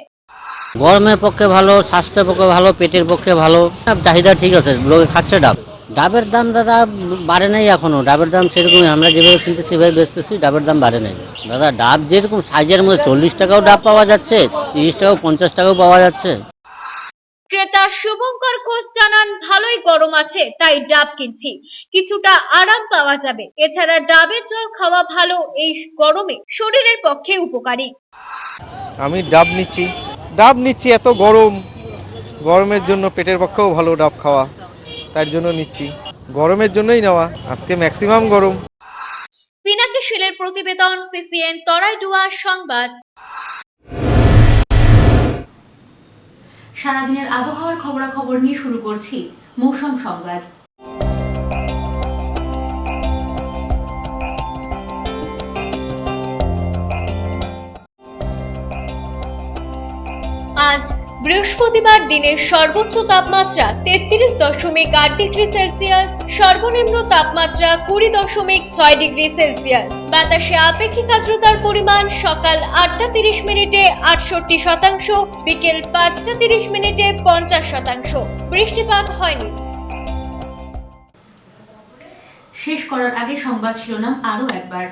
গরমের পক্ষে ভালো, স্বাস্থ্যের পক্ষে ভালো, পেটের পক্ষে ভালো, চাহিদা ঠিক আছে, লোকে খাচ্ছে ডাব। ডাবের দাম দাদা বাড়ে নাই এখনো, ডাবের দাম সেরকমই, আমরা যেভাবে কিনতেছি সেভাবে বেচতেছি, ডাবের দাম বাড়ে নাই দাদা। ডাব যেরকম সাইজের মধ্যে 40 টাকাও ডাব পাওয়া যাচ্ছে, 30 টাকাও 50 টাকাও পাওয়া যাচ্ছে। ক্রেতা শুভঙ্কর ঘোষ জানান, ভালোই গরম আছে তাই ডাব কিনছি, কিছুটা আরাম পাওয়া যাবে। এছাড়া ডাবের জল খাওয়া ভালো, এই গরমে শরীরের পক্ষে উপকারী। আমি ডাব নিচ্ছি, এত গরমের জন্য পেটের পক্ষেও ভালো ডাব খাওয়া, তার জন্য নিচ্ছি, গরমের জন্যই নেওয়া, আজকে ম্যাক্সিমাম গরম। পিনাকি শীলের প্রতিবেদন, সিসিএন তরাইডুয়া সংবাদ। সারাদিনের আবহাওয়ার খবরাখবর নিয়ে শুরু করছি মৌসুম সংবাদ। আজ বৃহস্পতিবার দিনের সর্বোচ্চ তাপমাত্রা 33.8 ডিগ্রি সেলসিয়াস, সর্বনিম্ন তাপমাত্রা 20.6 ডিগ্রি সেলসিয়াস। বাতাসে আপেক্ষিক আর্দ্রতার পরিমাণ সকাল 8টা 30 মিনিটে 68%, বিকেল 5টা 30 মিনিটে 50%। বৃষ্টিপাত হয়নি। শেষ করার আগে সংবাদ শিরোনাম আরো একবার।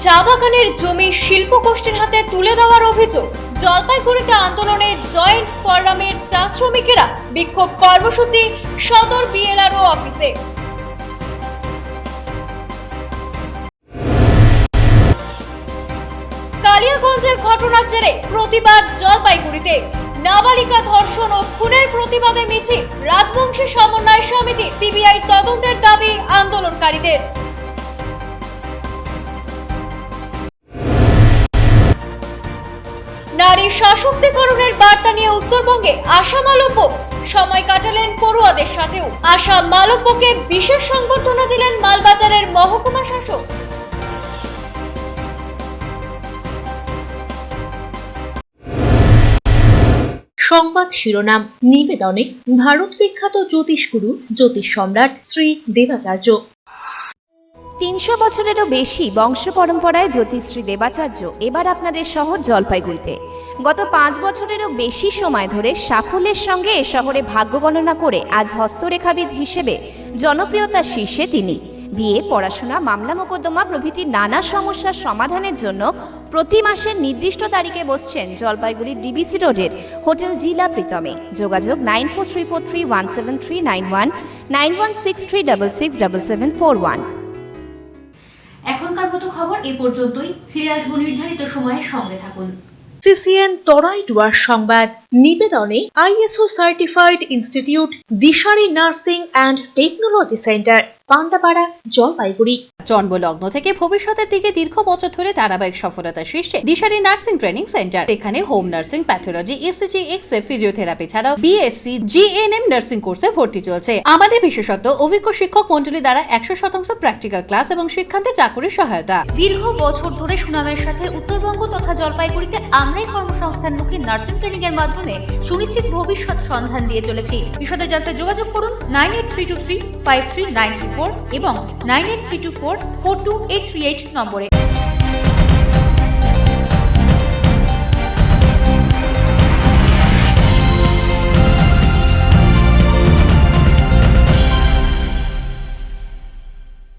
চা বাগানের জমি শিল্প গোষ্ঠীর হাতে তুলে দেওয়ার অভিযোগ। জলপাইগুড়িতে আন্দোলনে জয়েন্ট ফোরামের চা শ্রমিকেরা, বিক্ষোভ কর্মসূচি সদর বিএলআরও অফিসে। কালিয়াগঞ্জের ঘটনার জেরে প্রতিবাদ জলপাইগুড়িতে। নাবালিকা ধর্ষণ ও খুনের প্রতিবাদে মিছিল। রাজবংশী সমন্বয় সমিতি, সিবিআই তদন্তের দাবি আন্দোলনকারীদের। নারী সশক্তিকরণের বার্তা নিয়ে উত্তরবঙ্গে আশা মালব্য। সময় কাটালেন পড়ুয়াদের সাথেও। আশা মালব্যকে বিশেষ সংবর্ধনা দিলেন মালবাজারের মহকুমা শাসক। সংবাদ শিরোনাম নিবেদনে ভারত বিখ্যাত জ্যোতিষগুরু জ্যোতিষ সম্রাট শ্রী দেবাচার্য। 300 বছরেরও বেশি বংশ পরম্পরায় জ্যোতিশ্রী দেবাচার্য এবার আপনাদের শহর জলপাইগুড়িতে। গত 5 বছরেরও বেশি সময় ধরে সাফল্যের সঙ্গে এ শহরে ভাগ্য গণনা করে আজ হস্তরেখাবিদ হিসেবে জনপ্রিয়তার শীর্ষে তিনি। বিয়ে, পড়াশোনা, মামলা মোকদ্দমা প্রভৃতি নানা সমস্যার সমাধানের জন্য প্রতি মাসের নির্দিষ্ট তারিখে বসছেন জলপাইগুড়ি ডিবিসি রোডের হোটেল জিলা প্রীতমে। যোগাযোগ 9434317391, 9163667741। এখনকার মতো খবর এ পর্যন্তই। ফিরে আসবো নির্ধারিত সময়ের সঙ্গে থাকুন। সিসিএন তরাই ডুয়ার সংবাদ নিবেদনে ISO certified institute Dishari nursing and technology centre, Pandapara, Jalpaiguri. জন্মলগ্ন থেকে ভবিষ্যতের দিকে দীর্ঘ বছর ধরে ধারাবাহিক সফলতার শীর্ষে দিশারি নার্সিং ট্রেনিং সেন্টার। এখানে home nursing, pathology, ECG, X-ray, physiotherapy ছাড়াও BSc GNM নার্সিং কোর্সে ভর্তি চলছে। আমাদের বিশেষত্ব অভিজ্ঞ শিক্ষক মণ্ডলী দ্বারা 100% প্র্যাকটিক্যাল ক্লাস এবং শিক্ষান্তে চাকুরির সহায়তা। দীর্ঘ বছর ধরে সুনামের সাথে উত্তরবঙ্গ তথা জলপাইগুড়িতে আমরাই কর্মসংস্থানমুখী নার্সিং ট্রেনিং এর মাধ্যমে সুনিশ্চিত ভবিষ্যৎ সন্ধান দিয়ে চলেছি। বিশদে জানতে যোগাযোগ করুন 9832353934 এবং 9832442838 নম্বরে।